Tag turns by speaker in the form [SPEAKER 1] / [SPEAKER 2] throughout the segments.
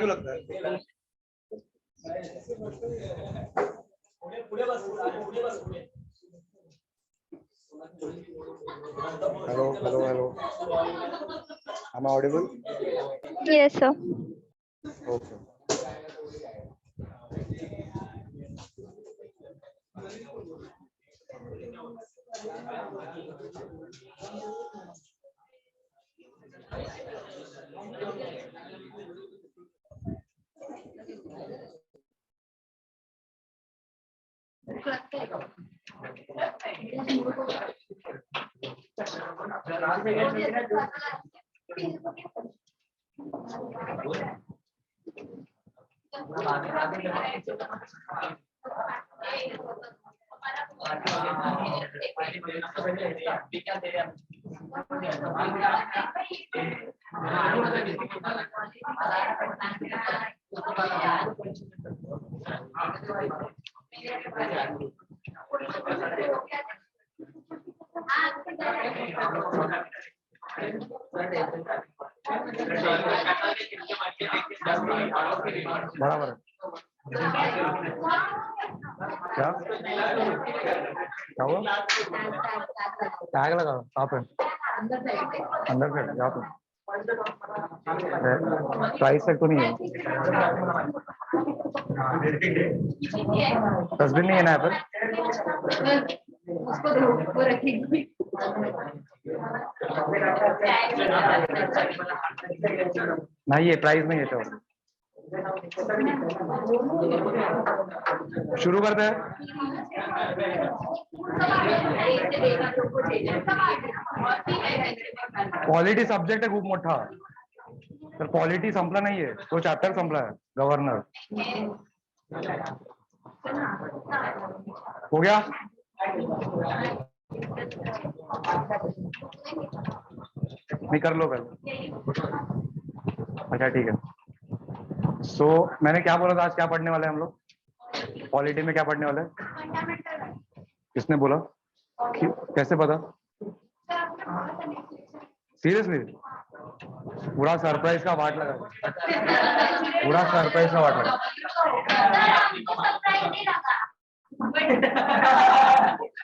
[SPEAKER 1] क्यों लगता है? Hello am I audible?
[SPEAKER 2] Yes sir.
[SPEAKER 1] Okay. बराबर है। क्या हुआ? टैग लगा कहाँ पे? अंदर से यहाँ पे प्राइस टैग तो नहीं है। डस्टबिन नहीं है ना यहाँ पर? नहीं ये प्राइस नहीं है तो शुरू करते हैं। पॉलिटी सब्जेक्ट है खूप मोठा तर पॉलिटी संपला नाहीये तो चॅप्टर संपला है गव्हर्नर हो गया। नहीं कर लो पहले। अच्छा ठीक है। सो मैंने क्या बोला था आज क्या पढ़ने वाले हैं हम लोग पॉलिटी में क्या पढ़ने वाले हैं? किसने बोला? कैसे पता? सीरियसली पूरा सरप्राइज का वाट लगा पूरा सरप्राइज का वाट लगा।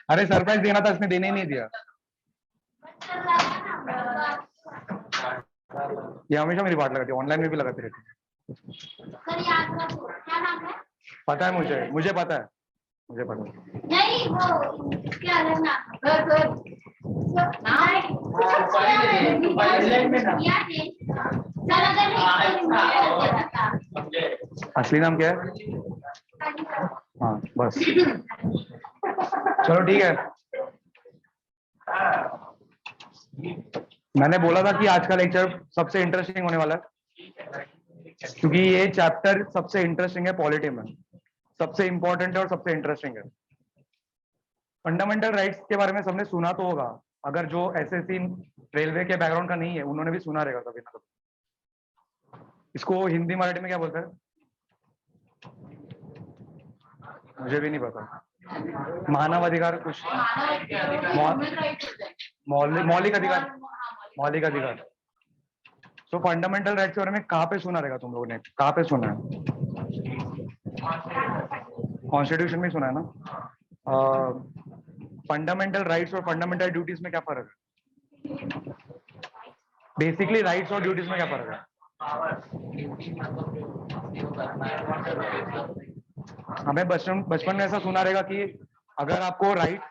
[SPEAKER 1] अरे सरप्राइज देना था इसने देने ही नहीं दिया। ये हमेशा मेरी बात लगाती है ऑनलाइन में भी लगाती रहती है। पता है मुझे पता है नहीं वो क्या ना असली नाम क्या है? हाँ बस चलो ठीक है। मैंने बोला था कि आज का लेक्चर सबसे इंटरेस्टिंग होने वाला है क्योंकि ये चैप्टर सबसे इंटरेस्टिंग है पॉलिटी में सबसे इंपॉर्टेंट है और सबसे इंटरेस्टिंग है। फंडामेंटल राइट्स के बारे में सबने सुना तो होगा अगर जो एसएससी रेलवे के बैकग्राउंड का नहीं है उन्होंने भी सुना रहेगा कभी ना कभी। इसको हिंदी मराठी में क्या बोलते हैं मुझे भी नहीं पता। मानव अधिकार कुछ मौलिक अधिकार। तो फंडामेंटल राइट्स के बारे में कहाँ पे सुना रहेगा तुम लोगों ने कहाँ पे सुना है? कॉन्स्टिट्यूशन में सुना है ना। फंडामेंटल राइट्स और फंडामेंटल ड्यूटीज में क्या फर्क है? बेसिकली राइट्स और ड्यूटीज में क्या फर्क है? हमें बचपन में ऐसा सुना रहेगा कि अगर आपको राइट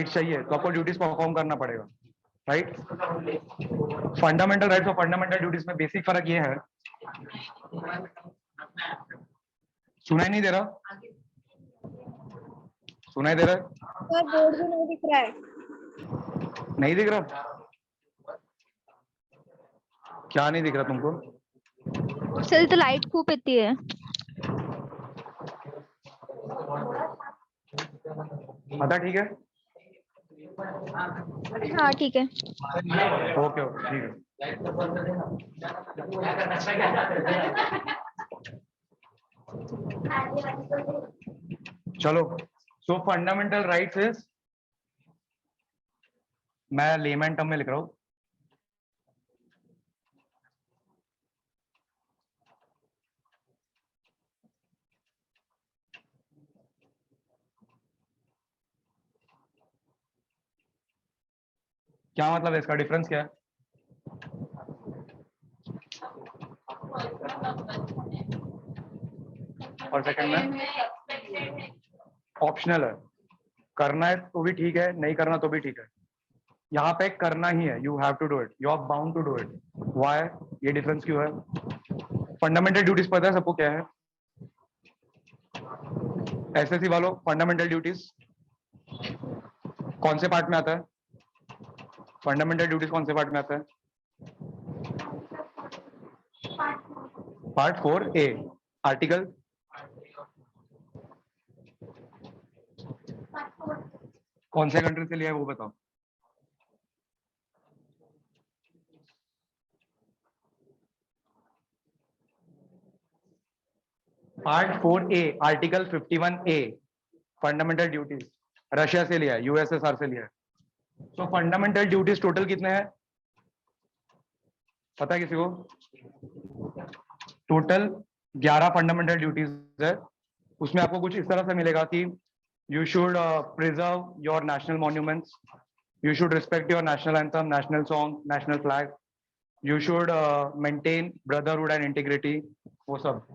[SPEAKER 1] चाहिए तो आपको ड्यूटीज परफॉर्म करना पड़ेगा राइट। फंडामेंटल राइट्स और फंडामेंटल ड्यूटीज में बेसिक फर्क ये है। सुनाई नहीं दे रहा? सुनाई दे रहा है?
[SPEAKER 2] सर बोर्ड भी नहीं दिख रहा है।
[SPEAKER 1] नहीं दिख रहा? क्या नहीं दिख रहा तुमको?
[SPEAKER 2] सर तो लाइट खूप येती है।
[SPEAKER 1] आता ठीक है?
[SPEAKER 2] हाँ ठीक है।
[SPEAKER 1] ओके ओके ठीक है। चलो सो फंडामेंटल राइट्स इज मैं लेमैन टर्म में लिख रहा हूं क्या मतलब है इसका, डिफरेंस क्या है? और सेकंड में ऑप्शनल है, करना है तो भी ठीक है, नहीं करना तो भी ठीक है। यहाँ पे करना ही है, you have to do it, you are bound to do it. Why? ये डिफरेंस क्यों है? फंडामेंटल ड्यूटीज पता है सबको क्या है? एसएससी वालों, फंडामेंटल ड्यूटीज कौन से पार्ट में आता है? फंडामेंटल ड्यूटीज कौन से पार्ट में आता है? पार्ट 4A, आर्टिकल कौन से कंट्री से लिया है वो बताओ। Part 4A, article 51A, fundamental duties Russia से लिया है, यूएसएसआर से लिया है। तो फंडामेंटल ड्यूटीज टोटल कितने हैं पता है किसी को? टोटल 11 फंडामेंटल ड्यूटीज है। उसमें आपको कुछ इस तरह से मिलेगा कि you should preserve your national monuments, you should respect your national anthem, national song, national flag, you should maintain brotherhood and integrity, वो सब।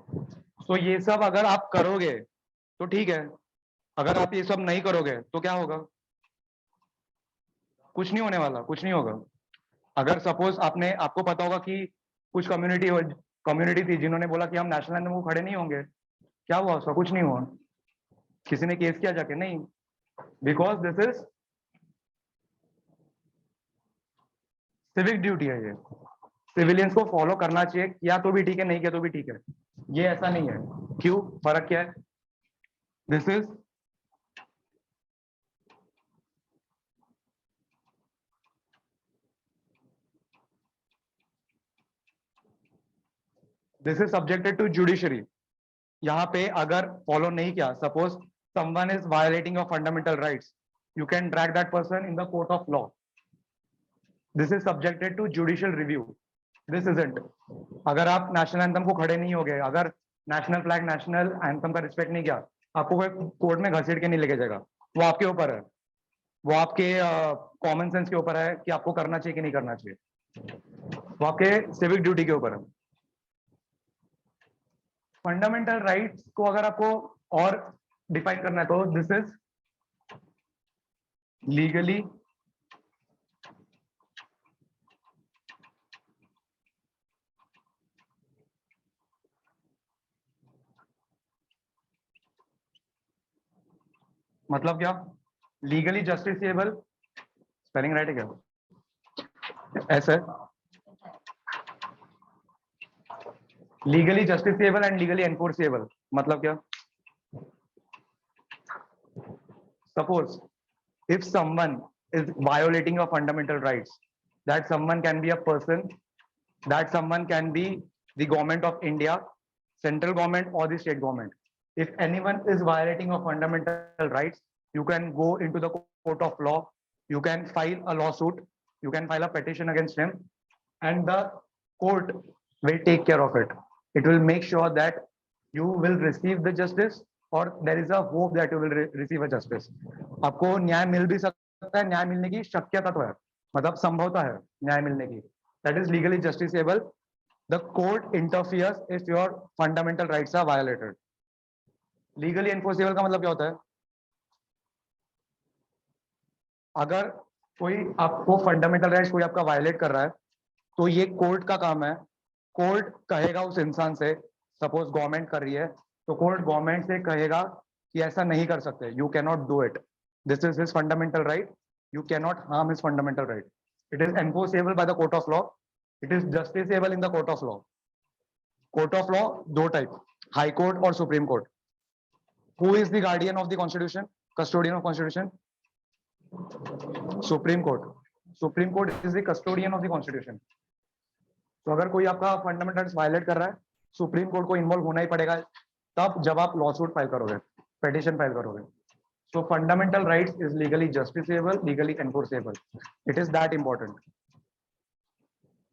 [SPEAKER 1] तो ये सब अगर आप करोगे तो ठीक है, अगर आप ये सब नहीं करोगे तो क्या होगा? कुछ नहीं होने वाला, कुछ नहीं होगा। अगर सपोज आपको पता होगा कि कुछ कम्युनिटी थी जिन्होंने बोला कि हम नेशनल एंथम को खड़े नहीं होंगे, क्या हुआ उसका? कुछ नहीं हुआ। किसी ने केस किया जाके? नहीं, because this is civic duty है। ये सिविलियंस को फॉलो करना चाहिए, किया तो भी ठीक है, नहीं किया तो भी ठीक है। ये ऐसा नहीं है। क्यों? फर्क क्या है? This is subjected to judiciary. यहाँ पे अगर फॉलो नहीं किया, suppose someone is violating your fundamental rights, you can drag that person in the court of law. This is subjected to judicial review. This isn't. अगर आप national anthem को खड़े नहीं हो गए, अगर नेशनल फ्लैग, नेशनल एंथम का respect नहीं किया, आपको कोई कोर्ट में घसीट के नहीं लेके जाएगा। वो आपके ऊपर है, वो आपके कॉमन सेंस के ऊपर है कि आपको करना चाहिए कि नहीं करना चाहिए, वो आपके सिविक ड्यूटी के ऊपर है। फंडामेंटल राइट्स को अगर आपको और डिफाइन करना है तो दिस इज लीगली मतलब क्या? लीगली जस्टिसेबल, स्पेलिंग राइट है क्या? ऐसा legally justiciable and legally enforceable मतलब क्या? Suppose if someone is violating your fundamental rights, that someone can be a person, that someone can be the government of India, central government or the state government. If anyone is violating your fundamental rights, you can go into the court of law, you can file a lawsuit, you can file a petition against him, and the court will take care of it. It will make sure that you will receive the justice, or there is a hope that you will receive a justice. आपको न्याय मिल भी सकता है, न्याय मिलने की शक्यता तो है, मतलब संभवता है न्याय मिलने की। That is legally justiciable. The court interferes if your fundamental rights are violated. Legally enforceable का मतलब क्या होता है? अगर कोई आपको फंडामेंटल राइट्स कोई आपका वायलेट कर रहा है तो ये कोर्ट का काम है। कोर्ट कहेगा उस इंसान से, सपोज गवर्नमेंट कर रही है तो कोर्ट गवर्नमेंट से कहेगा कि ऐसा नहीं कर सकते, you can not do it, this is his fundamental right, you can not harm his fundamental right. It is enforceable by the court of law, it is justiciable in the court of law. Court of law दो type, high court और supreme court. Who is the guardian of the constitution, custodian of constitution? Supreme court. Supreme court is the custodian of the constitution. तो अगर कोई आपका fundamentals violet कर रहा है, supreme court को इन्वॉल्व होना ही पड़ेगा, तब जब आप लॉसूट फाइल करोगे, पिटीशन फाइल करोगे। So fundamental rights is legally justiciable, legally enforceable. It is that important.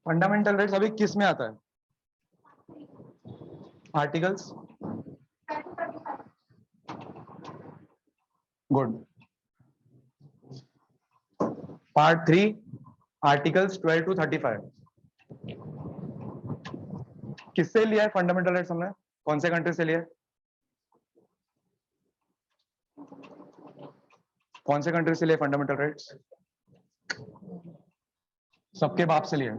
[SPEAKER 1] Fundamental rights अभी किस में आता है? Articles. Good. Part 3 articles 12 to 35 किससे लिया है फंडामेंटल राइट्स हमने? कौन से कंट्री से लिया है? कौन से कंट्री से लिए फंडामेंटल राइट्स? सबके बाप से लिए,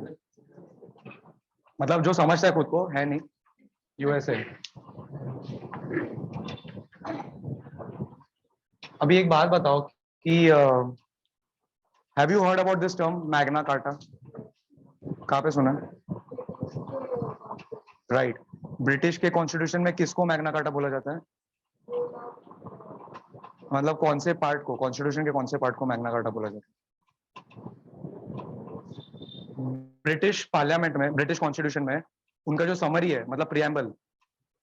[SPEAKER 1] मतलब जो समझता है खुद को, है नहीं, यूएसए। अभी एक बात बताओ कि have you heard about this term Magna carta? कहाँ पे सुना? राइट। ब्रिटिश के कॉन्स्टिट्यूशन में किसको मैग्ना कार्टा बोला जाता है? मतलब कौन से पार्ट को, कॉन्स्टिट्यूशन के कौन से पार्ट को मैग्ना कार्टा बोला जाता है? ब्रिटिश पार्लियामेंट में, ब्रिटिश कॉन्स्टिट्यूशन में उनका जो समरी है, मतलब प्रियम्बल,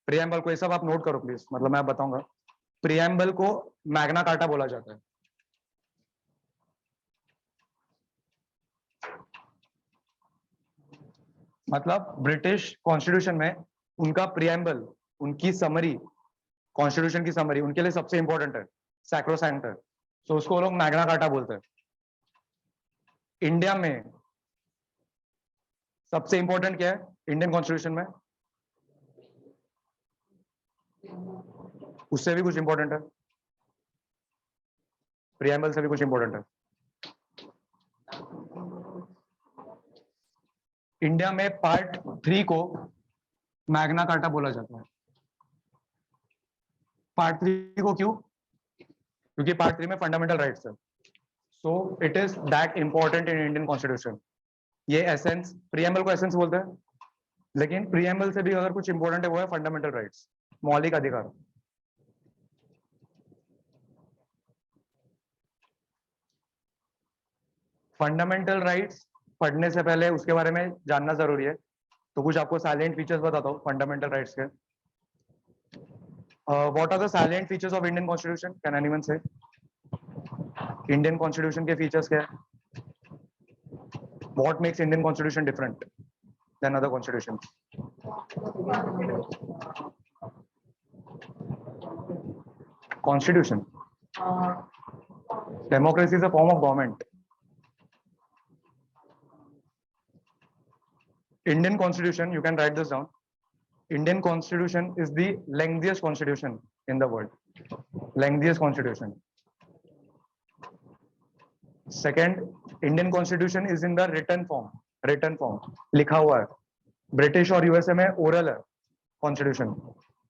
[SPEAKER 1] प्रियम्बल को ये सब आप नोट करो प्लीज, मतलब मैं बताऊंगा। प्रियम्बल को मैग्ना कार्टा बोला जाता है। मतलब ब्रिटिश कॉन्स्टिट्यूशन में उनका प्रियम्बल, उनकी समरी, कॉन्स्टिट्यूशन की समरी उनके लिए सबसे इंपॉर्टेंट है, सैक्रोसैंक्ट है, तो उसको लोग मैग्ना कार्टा बोलते हैं। इंडिया में सबसे इंपॉर्टेंट क्या है इंडियन कॉन्स्टिट्यूशन में? उससे भी कुछ इंपॉर्टेंट है, प्रियम्बल से भी कुछ इंपॉर्टेंट है। इंडिया में पार्ट 3 को मैग्ना कार्टा बोला जाता है। पार्ट 3 को क्यों? क्योंकि पार्ट 3 में फंडामेंटल राइट्स है, so it is that important in Indian constitution. ये एसेंस, प्रियम्बल को एसेंस बोलते हैं, लेकिन प्रियम्बल से भी अगर कुछ इंपॉर्टेंट है वो है फंडामेंटल राइट्स, मौलिक अधिकार। फंडामेंटल राइट्स पढ़ने से पहले उसके बारे में जानना जरूरी है, तो कुछ आपको साइलेंट फीचर्स बताता हूँ फंडामेंटल राइट्स के। What are the silent features of Indian constitution? Can anyone say? Indian constitution के फीचर्स क्या है? What makes Indian constitution different than other constitution? Constitution, democracy is a form of government. Indian Constitution, you can write this down. Indian Constitution is the lengthiest constitution in the world. Lengthiest constitution. Second, Indian Constitution is in the written form. Written form. लिखा हुआ है. British और USA में oral है constitution,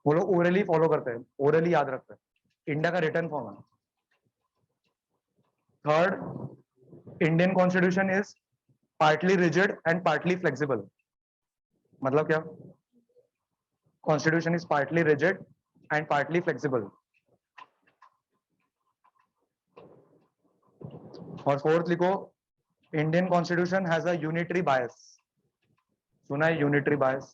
[SPEAKER 1] वो लोग orally follow करते हैं, ओरली याद रखते हैं। इंडिया का रिटर्न फॉर्म है। Third, Indian constitution is partly rigid and partly flexible. मतलब क्या? Constitution is partly rigid and partly flexible. और फोर्थ लिखो, Indian constitution has a unitary बायस। सुना है यूनिटरी बायस?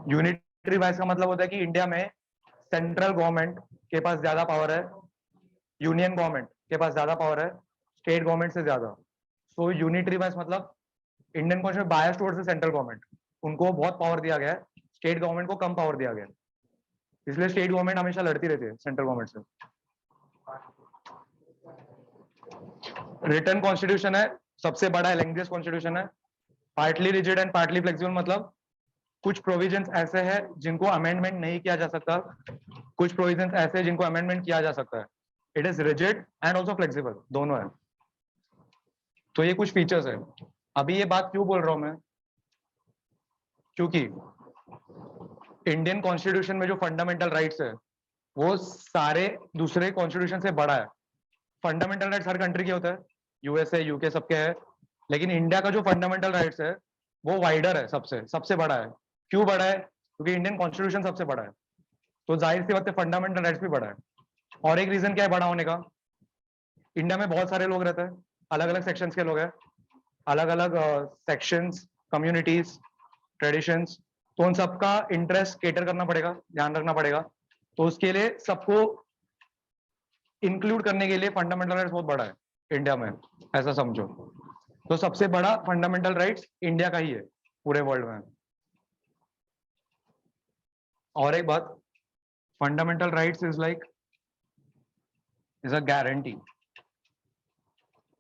[SPEAKER 1] यूनिटरी बायस का मतलब होता है कि इंडिया में सेंट्रल गवर्नमेंट के पास ज्यादा पावर है, यूनियन गवर्नमेंट के पास ज्यादा पावर है स्टेट गवर्नमेंट से ज्यादा। सो यूनिटरी बायस मतलब Indian constitution bias towards the central government, उनको बहुत पावर दिया गया है, स्टेट गवर्नमेंट को कम पावर दिया गया है, इसलिए स्टेट गवर्नमेंट हमेशा लड़ती रहती है सेंट्रल गवर्नमेंट से। रिटर्न कॉन्स्टिट्यूशन है, सबसे बड़ा है, लेंग्थिएस्ट कॉन्स्टिट्यूशन है। Partly rigid and partly flexible मतलब कुछ प्रोविजंस ऐसे हैं जिनको अमेंडमेंट नहीं किया जा सकता, कुछ प्रोविजंस ऐसे हैं जिनको अमेंडमेंट किया जा सकता है। It is rigid and also flexible, दोनों है। तो ये कुछ फीचर्स है। अभी ये बात क्यों बोल रहा हूं मैं? क्योंकि इंडियन कॉन्स्टिट्यूशन में जो फंडामेंटल राइट्स है वो सारे दूसरे कॉन्स्टिट्यूशन से बड़ा है। फंडामेंटल राइट्स हर कंट्री के होते हैं, यूएसए यूके सबके है, लेकिन इंडिया का जो फंडामेंटल राइट्स है वो वाइडर है, सबसे सबसे बड़ा है। क्यों बड़ा है? क्योंकि इंडियन कॉन्स्टिट्यूशन सबसे बड़ा है, तो जाहिर सी बात है फंडामेंटल राइट्स भी बड़ा है। और एक रीजन क्या है बड़ा होने का? इंडिया में बहुत सारे लोग रहते हैं, अलग अलग सेक्शंस के लोग हैं, अलग अलग सेक्शंस, कम्युनिटीज, ट्रेडिशंस, तो उन सबका इंटरेस्ट केटर करना पड़ेगा, ध्यान रखना पड़ेगा। तो उसके लिए सबको इंक्लूड करने के लिए फंडामेंटल राइट्स बहुत बड़ा है इंडिया में, ऐसा समझो। तो सबसे बड़ा फंडामेंटल राइट्स इंडिया का ही है पूरे वर्ल्ड में। और एक बात, fundamental rights is like is a guarantee.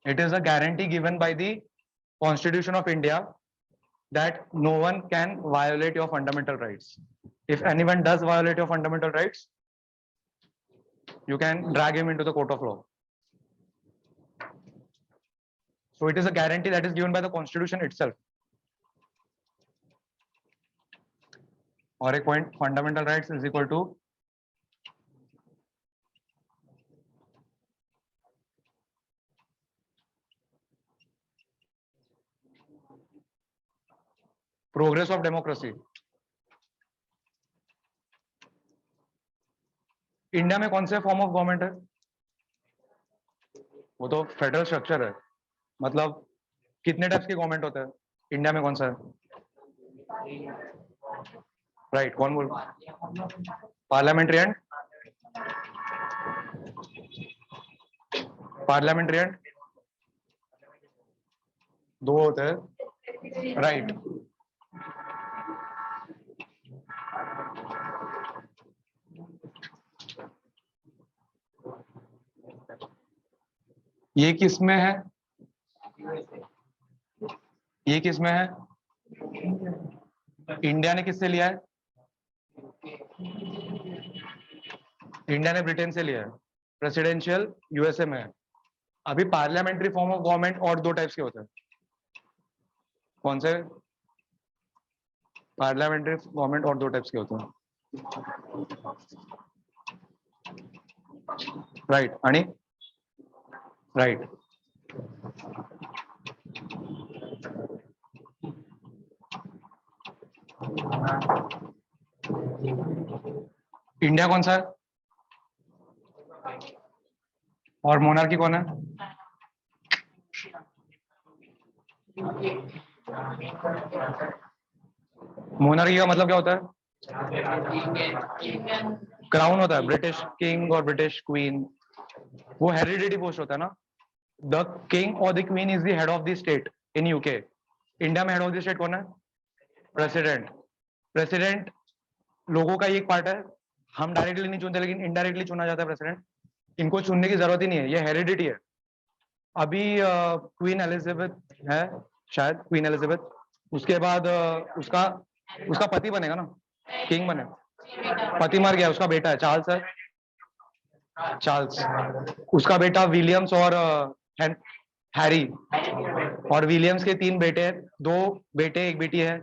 [SPEAKER 1] It is a guarantee given by the Constitution of India that no one can violate your fundamental rights. If anyone does violate your fundamental rights, you can drag him into the court of law. So it is a guarantee that is given by the Constitution itself. और एक point, fundamental rights is equal to progress of democracy. India में कौन से form of government है? वो तो federal structure है. मतलब कितने टाइप्स के गवर्नमेंट होते हैं इंडिया में? कौन सा है? राइट, कौन बोल? पार्लियामेंट्री एंड दो होते हैं. राइट. ये किस में है? ये किस में है? इंडिया ने किससे लिया है? इंडिया ने ब्रिटेन से लिया है. प्रेसिडेंशियल यूएसए में है. अभी पार्लियामेंट्री फॉर्म ऑफ गवर्नमेंट और दो टाइप्स के होते हैं. कौन से? पार्लियामेंट्री गवर्नमेंट और दो टाइप्स के होते हैं. राइट. आणि राइट. इंडिया कौन सा है? और मोनार्की कौन है? मोनार्की का मतलब क्या होता है? क्राउन होता है. ब्रिटिश किंग और ब्रिटिश क्वीन, वो हेरिडिटी पोस्ट होता है ना. द किंग और the queen is the head of the state in UK. India में हेड ऑफ द स्टेट कौन है? प्रेसिडेंट. प्रेसिडेंट लोगों का एक पार्ट है. हम डायरेक्टली नहीं चुनते, लेकिन इनडायरेक्टली चुना जाता है प्रेसिडेंट. इनको चुनने की जरूरत ही नहीं है, ये हेरिडिटी है. अभी क्वीन एलिजाबेथ है शायद, क्वीन एलिजाबेथ. उसके बाद उसका पति बनेगा ना, किंग बने. पति मर गया, उसका बेटा है चार्ल्स है. चार्ल्स. उसका बेटा विलियम्स और हैरी. और विलियम्स के 3 बेटे हैं, 2 बेटे 1 बेटी है.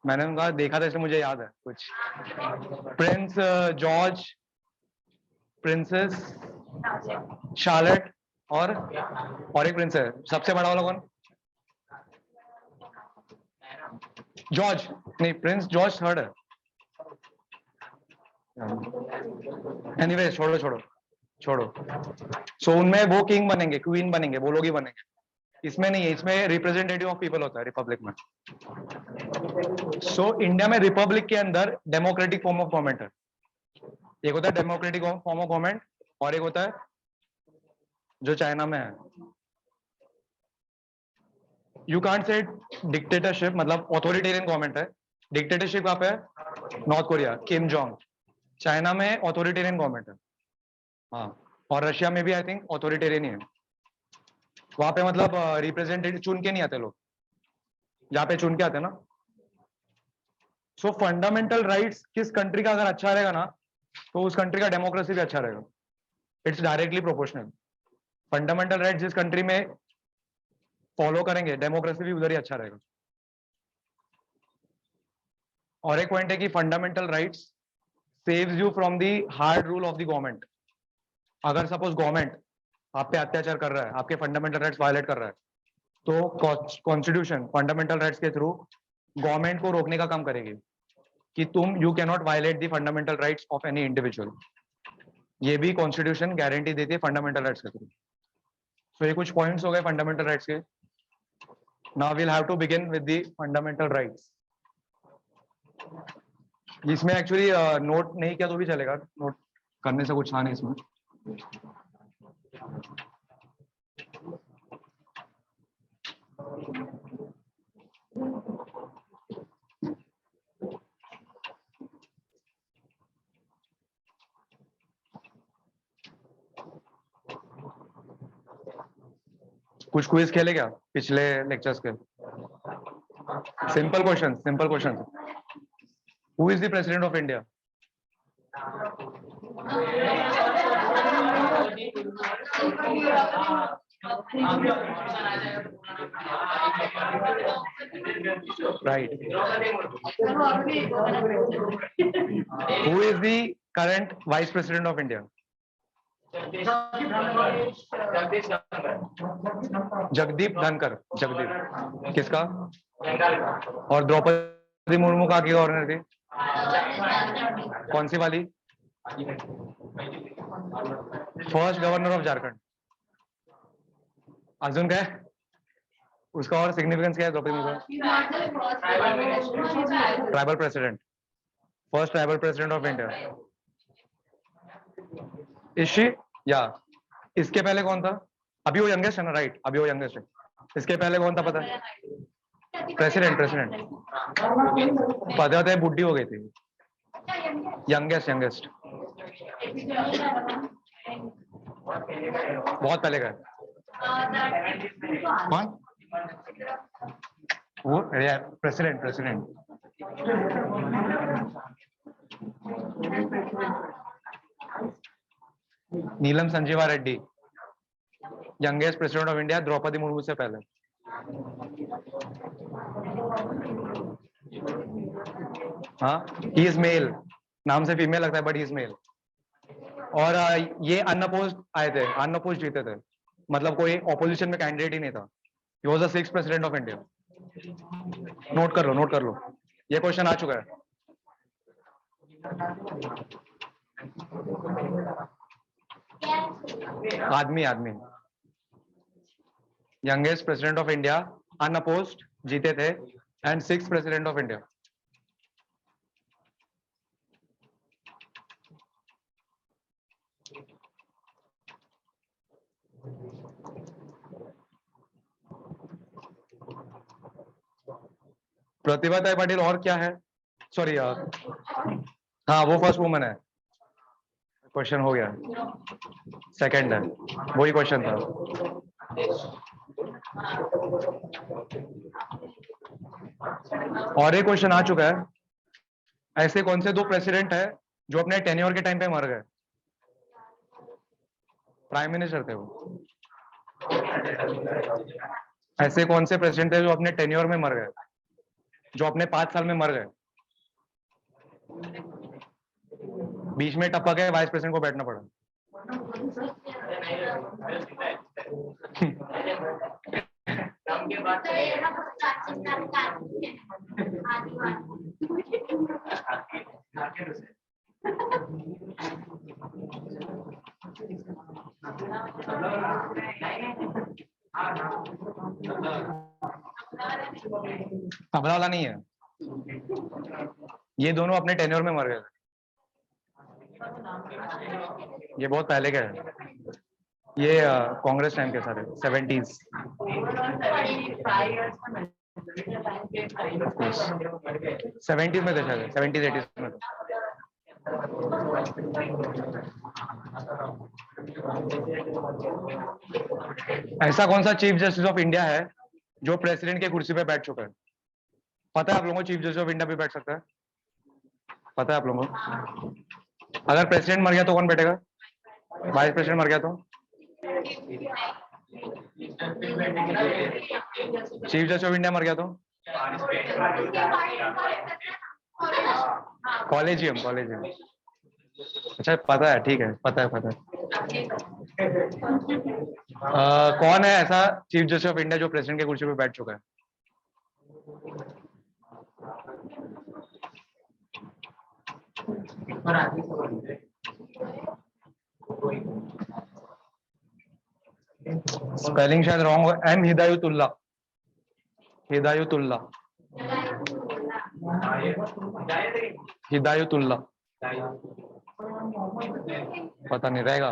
[SPEAKER 1] मैंने उनका देखा था इसलिए मुझे याद है कुछ. प्रिंस जॉर्ज, प्रिंसेस शार्लेट और एक प्रिंस है. सबसे बड़ा वाला कौन? जॉर्ज नहीं, प्रिंस जॉर्ज 3rd है. एनीवे छोड़ो छोड़ो छोड़ो. सो उनमें वो किंग बनेंगे, क्वीन बनेंगे, वो लोग ही बनेंगे. इसमें नहीं है, इसमें रिप्रेजेंटेटिव ऑफ पीपल होता है रिपब्लिक में. सो इंडिया में रिपब्लिक के अंदर डेमोक्रेटिक फॉर्म ऑफ गवर्नमेंट है. एक होता है डेमोक्रेटिक फॉर्म ऑफ गवर्नमेंट और एक होता है जो चाइना में है. यू कांट से डिक्टेटरशिप, मतलब ऑथोरिटेरियन गवर्नमेंट है. डिक्टेटरशिप कहाँ पे है? North Korea, Kim Jong. China में ऑथोरिटेरियन गवर्नमेंट है. हाँ. और रशिया में भी आई थिंक ऑथोरिटेरियन ही है. वहां पे मतलब रिप्रेजेंटेटिव चुन के नहीं आते लोग, यहाँ पे चुन के आते ना. सो फंडामेंटल राइट्स किस कंट्री का अगर अच्छा रहेगा ना, तो उस कंट्री का डेमोक्रेसी भी अच्छा रहेगा. It's directly proportional. Fundamental right जिस कंट्री में फॉलो करेंगे, डेमोक्रेसी भी उधर ही अच्छा रहेगा. और एक पॉइंट है कि fundamental rights saves you from the hard rule of the government. अगर सपोज गवर्नमेंट आप पे अत्याचार कर रहा है, आपके फंडामेंटल राइट्स वायलेट कर रहा है, तो कॉन्स्टिट्यूशन फंडामेंटल राइट्स के थ्रू गवर्नमेंट को रोकने का काम करेगी कि you can not violate the fundamental rights of any individual. ये भी कॉन्स्टिट्यूशन गारंटी देती है फंडामेंटल राइट्स के थ्रू. सो ये कुछ पॉइंट्स हो गए फंडामेंटल राइट्स के. Now we'll have to begin with the fundamental rights. इसमें एक्चुअली नोट नहीं किया तो भी चलेगा, नोट करने से कुछ था नहीं इसमें. कुछ क्विज खेले क्या पिछले लेक्चर्स के? Simple question. Who is the president of India? Right. Who is the current Vice President of India? Jagdeep धनकर। जगदीप किसका? और द्रौपदी मुर्मू का की गवर्नर थी? कौन सी वाली? First governor of Jharkhand. अजून काय? उसका और सिग्निफिकेंस क्या है Draupadi Murmu? Tribal president. First tribal president of India. इशी या इसके पहले कौन था? अभी वो यंगेस्ट है ना? राइट, अभी वो यंगेस्ट है। इसके पहले कौन था पता है? प्रेसिडेंट पता होता है, बुढ़ी हो गई थी। यंगेस्ट बहुत पहले का। कौन वो? President Neelam Sanjiva Reddy, youngest president of India, Droupadi Murmu से पहले। हाँ, ही इज मेल, नाम से फीमेल लगता है बट ही इज मेल। और ये अनअपोज्ड आए थे, अनअपोज्ड जीते थे, मतलब कोई ऑपोजिशन में कैंडिडेट ही नहीं था। He was the 6th president of India. Note कर लो, ये क्वेश्चन आ चुका है। आदमी youngest president of India, unopposed जीते थे, and 6th president of India. Pratibha Tai Patil और क्या है? सॉरी हाँ, वो फर्स्ट वुमन है। क्वेश्चन हो गया, सेकंड है, वही क्वेश्चन था। और एक क्वेश्चन आ चुका है, ऐसे कौन से दो प्रेसिडेंट है जो अपने टेन्योर के टाइम पे मर गए? प्राइम मिनिस्टर थे वो। ऐसे कौन से प्रेसिडेंट थे जो अपने टेन्योर में मर गए, जो अपने 5 साल में मर गए? बीच में टपक है, वाइस प्रेसिडेंट को बैठना पड़ा। तबला वाला नहीं है, ये दोनों अपने टेन्योर में मर गए। ये बहुत पहले का है, ये कांग्रेस टाइम के सारे 70s। 70s में थे शायद, 70s 80s में। ऐसा कौन सा चीफ जस्टिस ऑफ इंडिया है जो प्रेसिडेंट के कुर्सी पे बैठ चुका है? पता है आप लोगों को चीफ जस्टिस ऑफ इंडिया पे बैठ सकता है? पता है आप लोगों को? अगर प्रेसिडेंट मर गया तो कौन बैठेगा? वाइस प्रेसिडेंट मर गया तो? चीफ जस्टिस ऑफ इंडिया मर गया तो? कॉलेजियम। अच्छा, पता है, ठीक है, पता है। कौन है ऐसा चीफ जस्टिस ऑफ इंडिया जो प्रेसिडेंट के कुर्सी पे बैठ चुका है? स्पेलिंग शायद रॉन्ग हो। एम हिदायतुल्लाह। पता नहीं, रहेगा,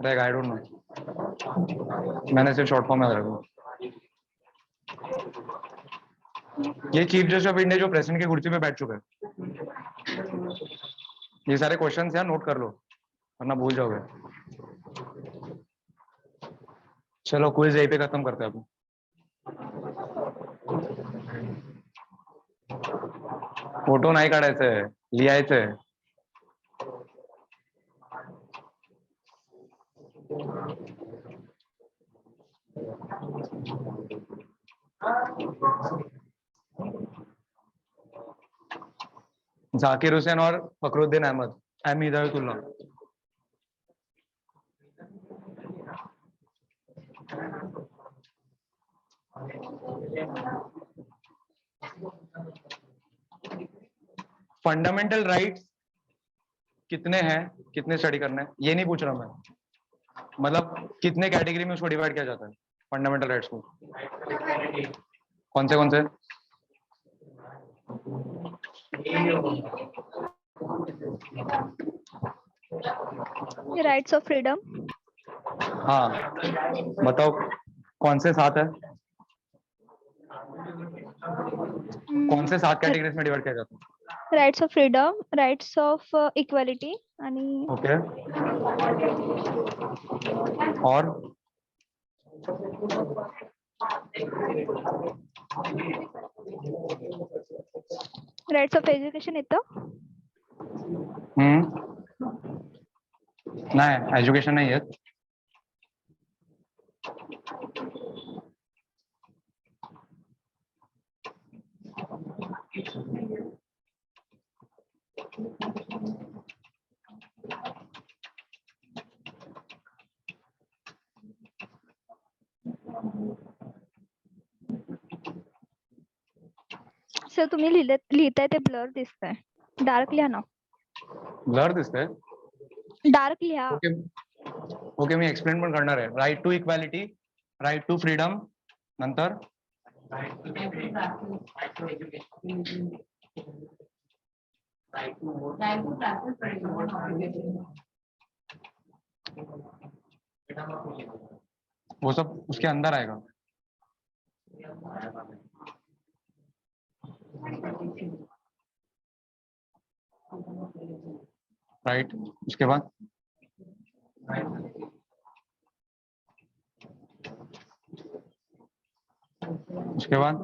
[SPEAKER 1] आई डोंट नो, मैंने सिर्फ शॉर्ट फॉर्म में रखा। ये चीफ जस्टिस ऑफ इंडिया जो प्रेसिडेंट की कुर्सी पे बैठ चुका है। ये सारे क्वेश्चंस हैं, नोट कर लो वरना भूल जाओगे। चलो क्विज यहीं पे खत्म करते हैं अभी। फोटो नाही काढायचे, लिहायचे। जाकिर हुसैन और Fakhruddin Ahmed, M Hidayatullah. Fundamental rights कितने हैं, कितने स्टडी करना है, ये नहीं पूछ रहा मैं, मतलब कितने कैटेगरी में उसको डिवाइड किया जाता है फंडामेंटल राइट्स को। कौन से
[SPEAKER 2] राइट्स ऑफ फ्रीडम।
[SPEAKER 1] हाँ बताओ कौन से 7 है, कौन से 7 कैटेगरीज में डिवाइड किया जाता है?
[SPEAKER 2] Rights of freedom, rights of equality आणि
[SPEAKER 1] ओके और
[SPEAKER 2] राइट्स ऑफ एज्युकेशन येतं।
[SPEAKER 1] नाही एज्युकेशन नाही येत।
[SPEAKER 2] सर तुम्ही लिहिताय ते ब्लर दिसतंय, डार्क लिहा ना।
[SPEAKER 1] ब्लर दिसतंय?
[SPEAKER 2] डार्क लिहा।
[SPEAKER 1] ओके ओके मी एक्सप्लेन पण करणार आहे। Right to equality, right to freedom, नंतर वो सब उसके अंदर आएगा। राइट उसके बाद उसके बाद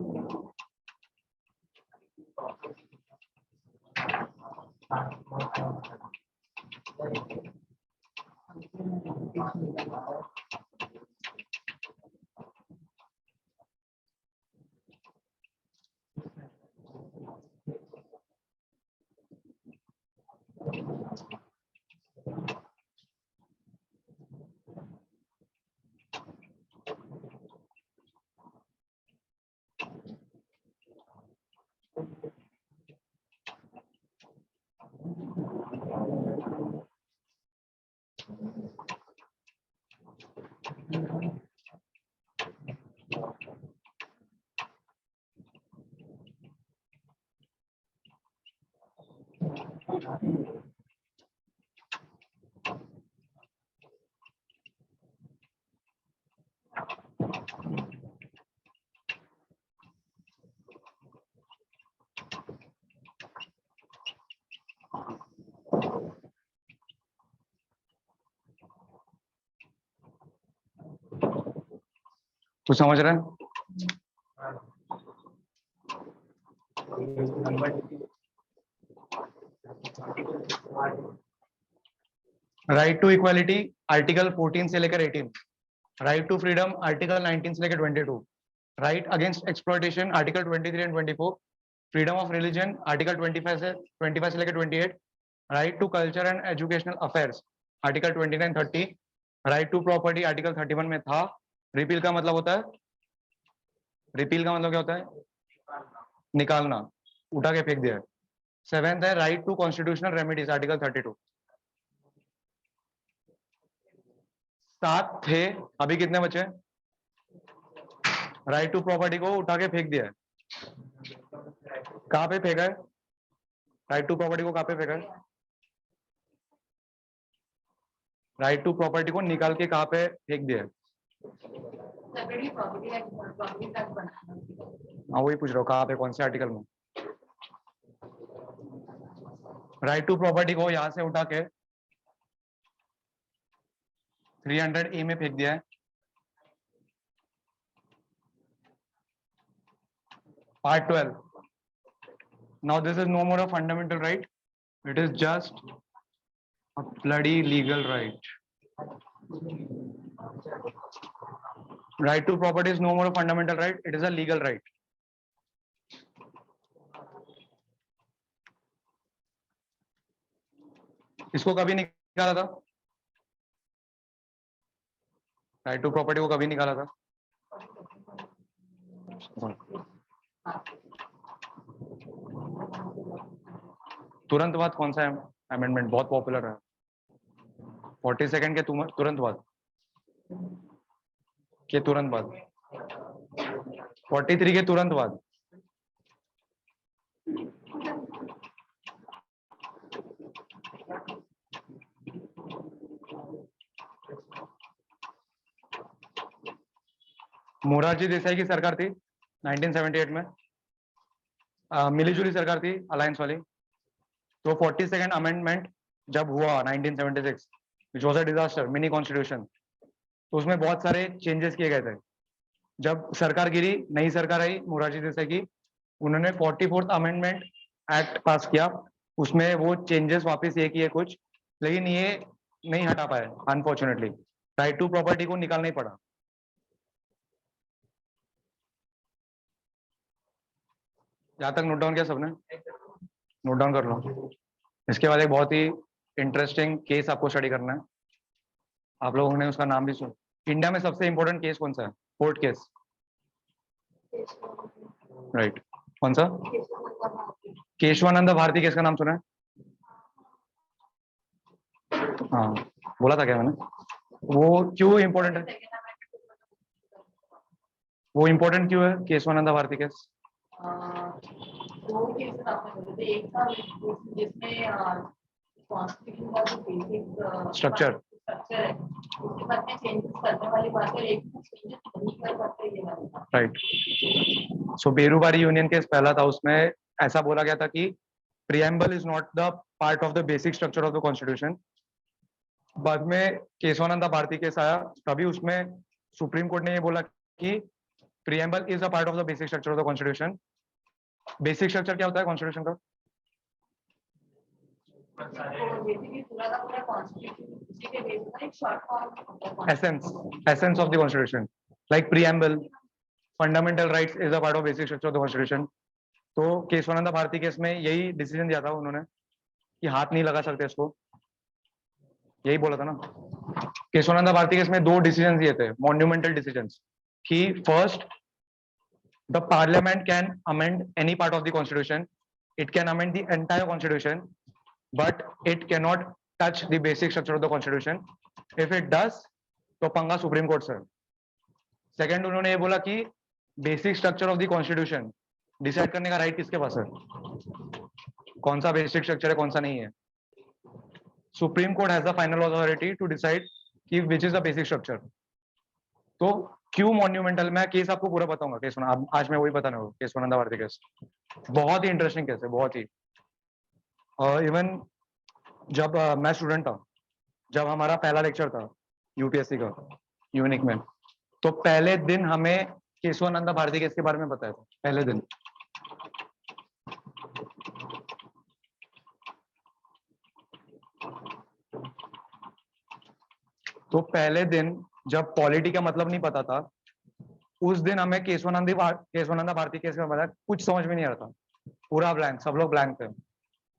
[SPEAKER 1] तू समझ रहा है? राइट टू इक्वालिटी आर्टिकल 14 से लेकर 18, राइट टू फ्रीडम आर्टिकल 19 से लेकर 22, right against exploitation article 23 and 24, freedom of religion article 25 से लेकर 28, right to culture and educational affairs article 29 30, right to property article 31 में था। रिपील का मतलब होता है, रिपील का मतलब क्या होता है? निकालना, उठा के फेंक दिया। 7th है right to constitutional remedies article 32। 7 थे, अभी कितने बचे? राइट टू प्रॉपर्टी को उठा के फेंक दिया है। कहां पे फेंका है? राइट टू प्रॉपर्टी को कहां पे फेंका है? राइट टू प्रॉपर्टी को निकाल के कहां पे फेंक दिया है? हाँ वही पूछ रहा हूँ, कहां पे, कौन से आर्टिकल में? राइट टू प्रॉपर्टी को यहां से उठा के 300A में फेंक दिया है। Part 12. Now this is no more a fundamental right. It is just a bloody legal right. Right to property is no more a fundamental right. It is a legal right. इसको कभी निकाला था? Right to property को कभी निकाला था? तुरंत बाद कौन सा अमेंडमेंट बहुत पॉपुलर है? 40 सेकंड के तुरंत बाद के तुरंत बाद 43 के तुरंत बाद मोरारजी देसाई की सरकार थी 1978 में, मिलीजुली सरकार थी अलायंस वाली। तो 42nd अमेंडमेंट जब हुआ 1976 which was a disaster, mini constitution, तो उसमें बहुत सारे चेंजेस किए गए थे। जब सरकार गिरी, नई सरकार आई मोरारजी देसाई की, उन्होंने 44th अमेंडमेंट एक्ट पास किया। उसमें वो चेंजेस वापस ये किए कुछ, लेकिन ये नहीं हटा पाए अनफॉर्चुनेटली। राइट टू प्रॉपर्टी को निकालना ही पड़ा। यहाँ तक नोट डाउन किया सबने? नोट डाउन कर लो। इसके बाद एक बहुत ही इंटरेस्टिंग केस आपको स्टडी करना है। आप लोगों ने उसका नाम भी सुन। इंडिया में सबसे इंपॉर्टेंट केस कौन सा है? Court case, right. कौन सा? केशवानंद भारती केस का नाम सुना है? हाँ, बोला था क्या मैंने? वो क्यों इंपॉर्टेंट है? वो इंपॉर्टेंट क्यों है केशवानंद भारती केस?
[SPEAKER 3] दो केसेस आपने बोले थे, एक था जिसमें कॉन्स्टिट्यूशन का जो बेसिक
[SPEAKER 1] स्ट्रक्चर
[SPEAKER 3] है उसके बाद में चेंजेस करने वाली बात है, एक चेंजेस नहीं कर सकते ये वाली बात।
[SPEAKER 1] राइट। सो बेरूबारी यूनियन केस पहला था, उसमें ऐसा बोला गया था कि preamble is not the part of the basic structure of the constitution. बाद में केशवानंद भारती केस आया, तभी उसमें सुप्रीम कोर्ट ने ये बोला कि preamble is a part of the basic structure of the constitution. Basic structure क्या होता है कॉन्स्टिट्यूशन का? Essence of the constitution, like preamble, fundamental rights is a part of basic structure of the constitution. तो Keshavananda Bharti case में यही decision दिया था उन्होंने कि हाथ नहीं लगा सकते इसको, यही बोला था ना। केशवानंद भारती केस में दो डिसीजन दिए थे, मॉन्यूमेंटल डिसीजंस, कि first the parliament can amend any part of the constitution, it can amend the entire constitution, but it cannot touch the basic structure of the constitution. If it does तो पंगा supreme court से। Second उन्होंने ये बोला कि basic structure of the constitution decide करने का right किसके पास है, कौन सा बेसिक स्ट्रक्चर है कौन सा नहीं है। Supreme court has the final authority to decide कि which is the basic structure. तो क्यों मॉन्यूमेंटल, मैं केस आपको पूरा बताऊंगा केस, आज मैं वही बताने वाला हूँ। केशवानंद भारती केस बहुत ही इंटरेस्टिंग केस है, बहुत ही। इवन जब मैं स्टूडेंट था, जब हमारा पहला लेक्चर था यूपीएससी का यूनिक में, तो पहले दिन हमें केशवानंद भारती केस के बारे में बताया था, पहले दिन। तो पहले दिन जब पॉलिटी का मतलब नहीं पता था, उस दिन हमें केशवानंद भारती केस में बताया, कुछ समझ में नहीं आ रहा था, पूरा ब्लैंक, सब लोग ब्लैंक थे।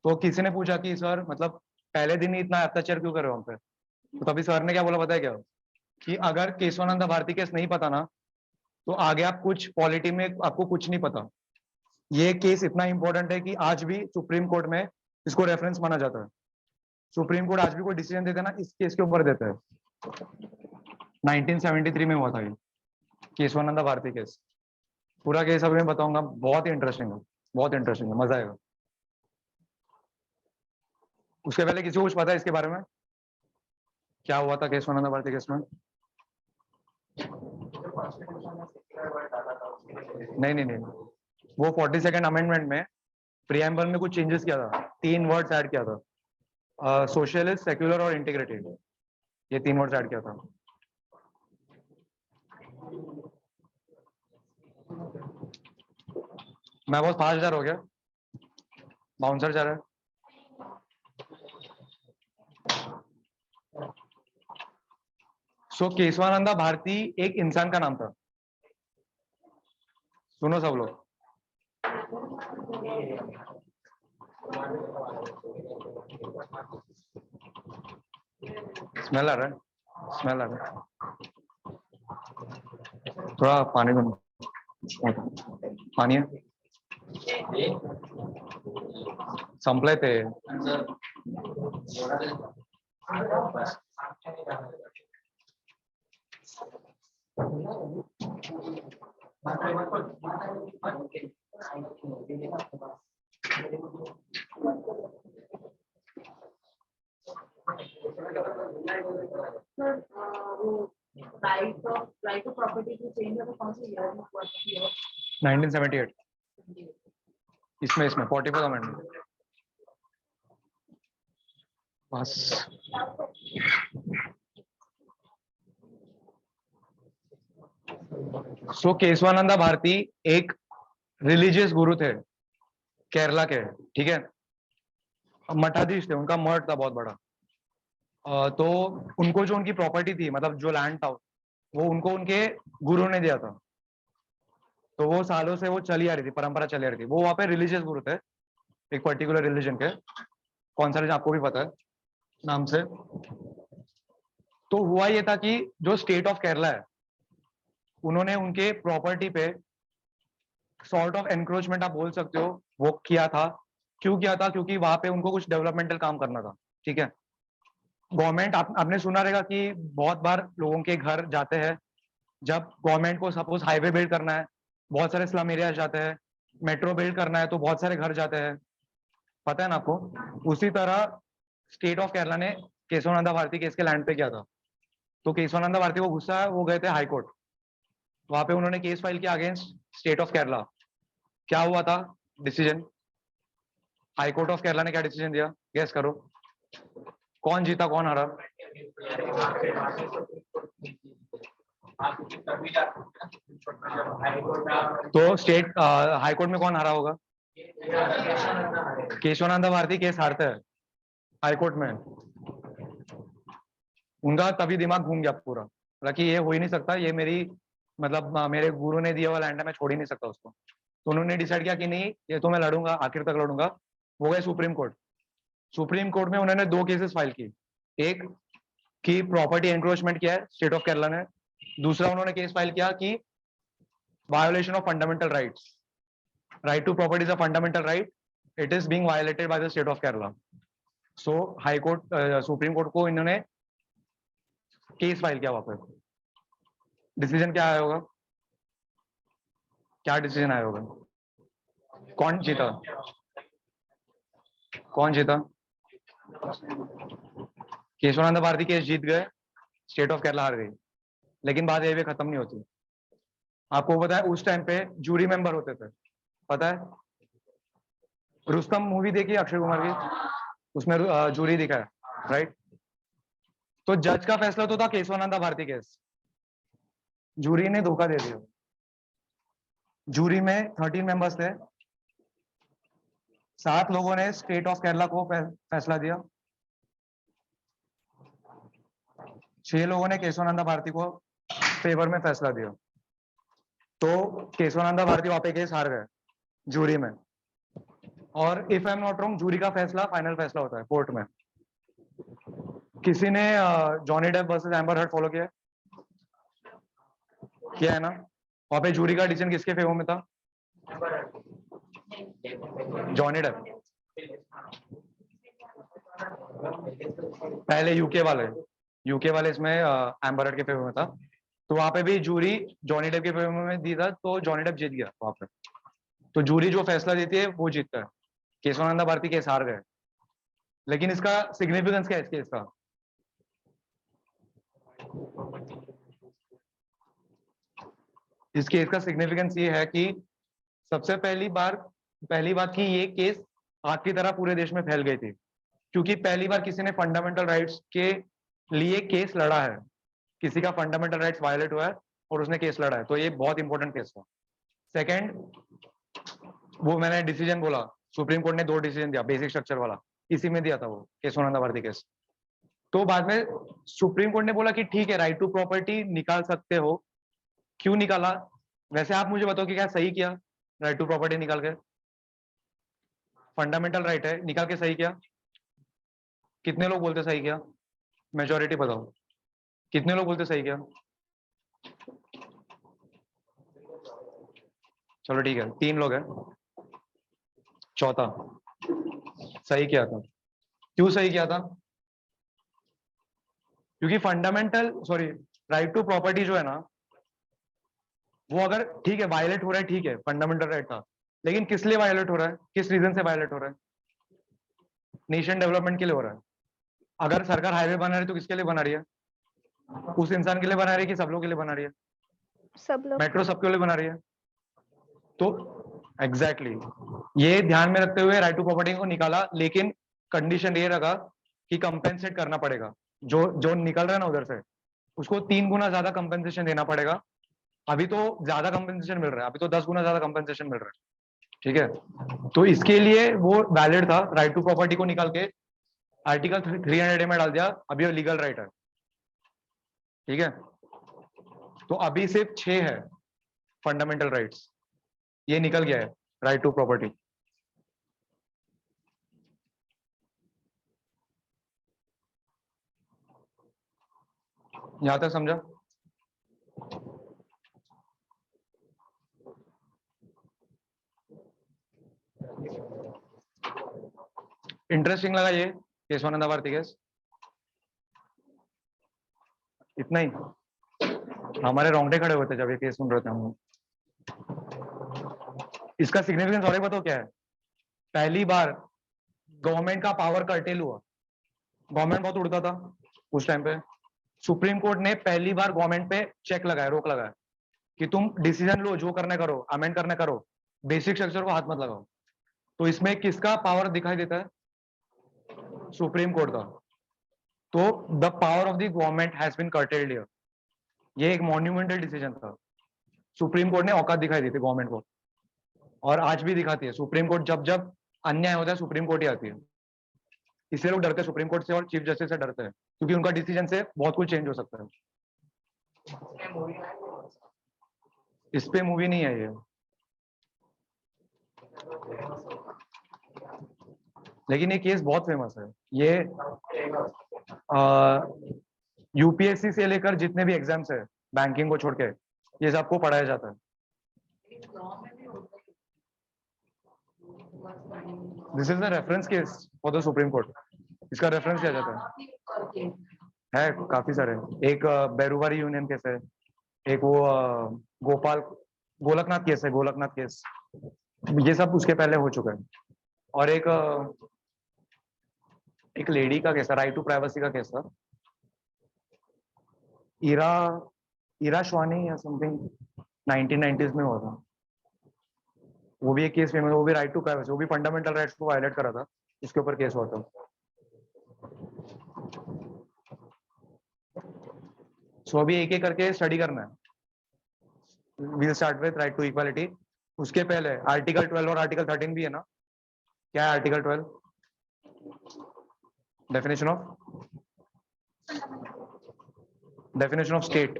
[SPEAKER 1] तो किसी ने पूछा कि सर मतलब पहले दिन ही इतना अत्याचार क्यों कर रहे हो हम पे? तो तभी सर ने क्या बोला पता है क्या, कि अगर केशवानंद भारती केस नहीं पता ना, तो आगे आप कुछ पॉलिटी में आपको कुछ नहीं पता। ये केस इतना इंपॉर्टेंट है कि आज भी सुप्रीम कोर्ट में इसको रेफरेंस माना जाता है। सुप्रीम कोर्ट आज भी कोई डिसीजन देते हैं ना, इस केस के ऊपर देता है। 1973 में हुआ था ये केशवानंद भारती केस। पूरा केस अभी मैं बताऊंगा, बहुत ही इंटरेस्टिंग है, बहुत इंटरेस्टिंग है, मजा आएगा। उसके पहले किसी को कुछ पता है इसके बारे में, क्या हुआ था केशवानंद भारती केस में? नहीं नहीं नहीं, वो 42nd अमेंडमेंट में प्रीएम्बल में कुछ चेंजेस किया था, 3 वर्ड्स ऐड किया था, सोशलिस्ट, सेक्युलर और इंटीग्रेटेड, ये 3 वर्ड्स ऐड किया था। मैं बॉस 5000 हो गया, बाउंसर जा रहा है। सो केशवानंदा भारती एक इंसान का नाम था। सुनो सब लोग, स्मेल आ रहा है, स्मेल आ रहा है, थोड़ा पानी दो, पानी है, संपले थे।
[SPEAKER 3] सर वो राइट ऑफ प्रॉपर्टी को चेंज होगा कौन सी ईयर में हुआ था?
[SPEAKER 1] 1978 इसमें 44 अमेंडमेंट बस। सो केशवानंदा भारती एक रिलीजियस गुरु थे केरला के, ठीक है, मठाधीश थे, उनका मठ था बहुत बड़ा। तो उनको जो उनकी प्रॉपर्टी थी, मतलब जो लैंड था, वो उनको उनके गुरु ने दिया था। तो वो सालों से वो चली आ रही थी, परंपरा चली आ रही थी। वो वहां पे रिलीजियस गुरु थे, एक पर्टिकुलर रिलीजन के। कौन सा रिलीजन आपको भी पता है नाम से। तो हुआ ये था कि जो स्टेट ऑफ केरला है, उन्होंने उनके प्रॉपर्टी पे सॉर्ट ऑफ एनक्रोचमेंट आप बोल सकते हो, वो किया था। क्यों किया था? क्योंकि वहां पे उनको कुछ डेवलपमेंटल काम करना था, ठीक है। गवर्नमेंट, आपने सुना रहेगा कि बहुत बार लोगों के घर जाते हैं, जब गवर्नमेंट को सपोज हाईवे बिल्ड करना है, बहुत सारे स्लम एरिया जाते हैं, मेट्रो बिल्ड करना है तो बहुत सारे घर जाते हैं, पता है ना आपको। उसी तरह स्टेट ऑफ केरला ने केशवानंदा भारती केस के लैंड पे किया था। तो केशवानंदा भारती को गुस्सा है, वो गए थे हाई कोर्ट। वहां पे उन्होंने केस फाइल किया अगेंस्ट स्टेट ऑफ केरला। क्या हुआ था decision? High court of Kerala ने क्या डिसीजन दिया, गेस करो। कौन जीता कौन हारा? तो स्टेट हाई कोर्ट में कौन हारा होगा? केशवानंदा भारती केस हारते हैं हाई कोर्ट में। उनका तभी दिमाग घूम गया पूरा, बोला कि ये हो ही नहीं सकता, ये मेरी मतलब मेरे गुरु ने दिया हुआ लैंड है, मैं छोड़ ही नहीं सकता उसको। तो उन्होंने डिसाइड किया कि नहीं, ये तो मैं लड़ूंगा, आखिर तक लड़ूंगा। वो गए सुप्रीम कोर्ट। सुप्रीम कोर्ट में उन्होंने 2 केसेस फाइल की। एक कि प्रॉपर्टी एनक्रोचमेंट किया है स्टेट ऑफ केरला ने। दूसरा उन्होंने केस फाइल किया कि violation of fundamental rights, right to property is a fundamental right, it is being violated by the state of Kerala. So high court, supreme court को इन्होंने केस फाइल किया वहां पर। डिसीजन क्या आया होगा? क्या डिसीजन आया होगा? कौन जीता? कौन जीता? केशवानंद भारती केस जीत गए, स्टेट ऑफ केरला हार गई। लेकिन बात ये भी खत्म नहीं होती। आपको पता है उस टाइम पे जूरी मेंबर होते थे, पता है? रुस्तम मूवी देखी अक्षय कुमार की, उसमें जूरी दिखा है, राइट? तो जज का फैसला तो था केशवानंदा भारती केस, जूरी ने धोखा दे दिया। जूरी में 13 मेंबर्स थे, 7 लोगों ने स्टेट ऑफ केरला को फैसला दिया, 6 लोगों ने केशवानंदा भारती को फेवर में फैसला दिया। तो केशवानंदा भारती वहां पे केस हार गए जूरी में। और if I am not wrong, jury का फैसला फाइनल फैसला होता है कोर्ट में। किसी ने Johnny Depp versus Amber Heard follow किया है ना? वहां पे जूरी का डिसीजन किसके फेवर में था? Johnny Depp. पहले यूके वाले इसमें एम्बर हर्ड के फेवर में था। तो वहां पे भी जूरी जॉनी डेप के फेवर में दी था, तो जॉनी डेप जीत गया वहां पे। तो जूरी जो फैसला देती है वो जीतता है। केशवानंदा भारती केस हार गए। लेकिन इसका सिग्निफिकेंस क्या है इस केस का? इस केस का सिग्निफिकेंस ये है कि सबसे पहली बात कि ये केस आग की तरह पूरे देश में फैल गई थी, क्योंकि पहली बार किसी ने फंडामेंटल राइट्स के लिए केस लड़ा है। किसी का फंडामेंटल राइट्स वायलेट हुआ है और उसने केस लड़ा है, तो ये बहुत इंपॉर्टेंट केस था। सेकंड, वो मैंने डिसीजन बोला, सुप्रीम कोर्ट ने 2 डिसीजन दिया, बेसिक स्ट्रक्चर वाला, इसी में दिया था वो केशवानंद भारती केस। तो बाद में सुप्रीम कोर्ट ने बोला कि ठीक है, राइट टू प्रॉपर्टी निकाल सकते हो। क्यों निकाला? वैसे आप मुझे बताओ कि क्या सही किया राइट टू प्रॉपर्टी निकाल के? फंडामेंटल राइट है, निकाल के सही किया? कितने लोग बोलते सही किया? मेजोरिटी बताओ, कितने लोग बोलते सही किया? चलो ठीक है, 3 लोग हैं, चौथा सही किया था। क्यों सही किया था? क्योंकि fundamental sorry right to property जो है ना, वो अगर ठीक है वायलेट हो रहा है, ठीक है फंडामेंटल राइट था, लेकिन किस लिए वायलेट हो रहा है, किस रीजन से वायलेट हो रहा है? नेशन डेवलपमेंट के लिए हो रहा है। अगर सरकार हाईवे बना रही है तो किसके लिए बना रही है? उस इंसान के लिए बना रही है कि सब लोग के लिए बना रही है?
[SPEAKER 2] सब लोग।
[SPEAKER 1] मेट्रो सबके लिए बना रही है। तो एग्जैक्टली ये ध्यान में रखते हुए राइट टू प्रॉपर्टी को निकाला, लेकिन कंडीशन ये रखा कि कंपेंसेट करना पड़ेगा। जो जो निकल रहा है ना उधर से, उसको 3 गुना ज्यादा कंपेंसेशन देना पड़ेगा। अभी तो ज्यादा कंपेंसेशन मिल रहा है, अभी तो 10 गुना ज्यादा कंपेंसेशन मिल रहा है, ठीक है। तो इसके लिए वो वैलिड था, राइट टू प्रॉपर्टी को निकाल के आर्टिकल 300 में डाल दिया, अभी वो लीगल राइट है, ठीक है। तो अभी सिर्फ 6 है फंडामेंटल राइट्स, ये निकल गया है राइट टू प्रॉपर्टी। यहां तक समझा? इंटरेस्टिंग लगा ये केशवानंद भारती केस? इतना ही? हमारे रोंगटे खड़े होते जब ये केस सुन रहे थे हम। इसका सिग्निफिकेंस और एक बताओ क्या है? पहली बार गवर्नमेंट का पावर कर्टेल हुआ। गवर्नमेंट बहुत उड़ता था उस टाइम पे, सुप्रीम कोर्ट ने पहली बार गवर्नमेंट पे चेक लगाया, रोक लगाया कि तुम डिसीजन लो, जो करना करो, अमेंड करना करो, बेसिक स्ट्रक्चर को हाथ मत लगाओ। तो इसमें किसका पावर दिखाई देता है? सुप्रीम कोर्ट का। तो the power of the government has been curtailed here. ये एक मॉन्यूमेंटल डिसीजन था, सुप्रीम कोर्ट ने औकात दिखाई दी थी गवर्नमेंट को, और आज भी दिखाती है। सुप्रीम कोर्ट जब जब अन्याय होता है सुप्रीम कोर्ट ही आती है। इसलिए लोग डरते हैं सुप्रीम कोर्ट से और चीफ जस्टिस से डरते हैं, क्योंकि उनका डिसीजन से बहुत कुछ चेंज हो सकता है। इस पे मूवी नहीं है ये, लेकिन ये केस बहुत फेमस है। ये यूपीएससी से लेकर जितने भी एग्जाम्स है बैंकिंग को छोड़ के, ये सबको पढ़ाया जाता है। This is the reference case for the supreme court. इसका रेफरेंस किया जाता है काफी सारे। एक बेरुवारी यूनियन केस है, एक वो गोपाल गोलकनाथ केस है, गोलकनाथ केस, ये सब उसके पहले हो चुका है। और एक लेडी का केस है, राइट टू प्राइवेसी का केस था, इरा इरा श्वानी या समथिंग, 1990s में हुआ था। वो भी एक केस फेमस, वो भी राइट टू प्राइवेसी, वो भी फंडामेंटल राइट्स को वायलेट करा था, उसके ऊपर केस हुआ था। सो अभी एक एक करके स्टडी करना है। We'll start with right to equality. उसके पहले आर्टिकल 12 और आर्टिकल 13 भी है ना। क्या है आर्टिकल 12? Definition of state.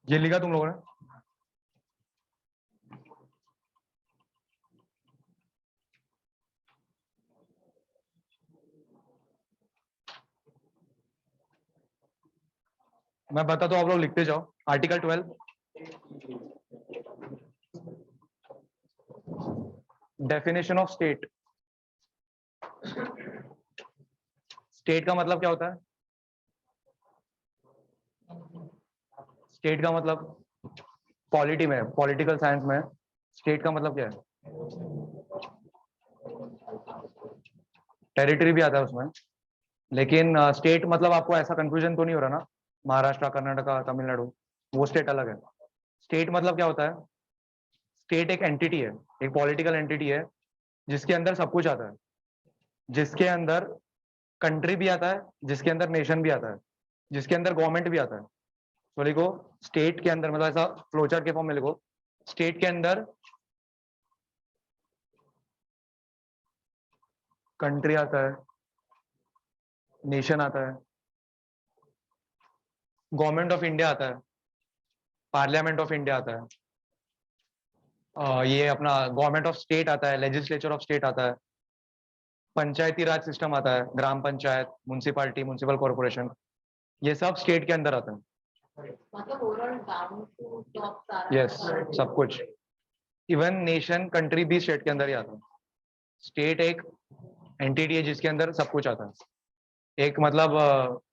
[SPEAKER 1] ये लिखा तुम लोगों ने? मैं बता तो आप लोग लिखते जाओ। Article 12 definition of state. State का मतलब क्या होता है? स्टेट का मतलब पॉलिटी में, पॉलिटिकल साइंस में स्टेट का मतलब क्या है? टेरिटरी भी आता है उसमें, लेकिन स्टेट मतलब आपको ऐसा कंफ्यूजन तो नहीं हो रहा ना, महाराष्ट्र, कर्नाटका, तमिलनाडु, वो स्टेट अलग है। स्टेट मतलब क्या होता है? स्टेट एक एंटिटी है, एक पॉलिटिकल एंटिटी है, जिसके अंदर सब कुछ आता है, जिसके अंदर कंट्री भी आता है, जिसके अंदर नेशन भी आता है, जिसके अंदर गवर्नमेंट भी आता है। तो लिखो स्टेट के अंदर, मतलब ऐसा फ्लोचार्ट के फॉर्म में लिखो, स्टेट के अंदर कंट्री आता है, नेशन आता है, गवर्नमेंट ऑफ इंडिया आता है, पार्लियामेंट ऑफ इंडिया आता है, ये अपना गवर्नमेंट ऑफ स्टेट आता है, लेजिस्लेचर ऑफ स्टेट आता है, पंचायती राज सिस्टम आता है, ग्राम पंचायत, म्युनिसिपालिटी, म्युनिसिपल कॉर्पोरेशन, ये सब स्टेट के अंदर आता है।
[SPEAKER 3] मतलब ओवरऑल डाउन टू टॉप सारा
[SPEAKER 1] यस, सब कुछ, इवन नेशन कंट्री भी स्टेट के अंदर ही आता है। स्टेट एक एंटिटी है जिसके अंदर सब कुछ आता है। एक मतलब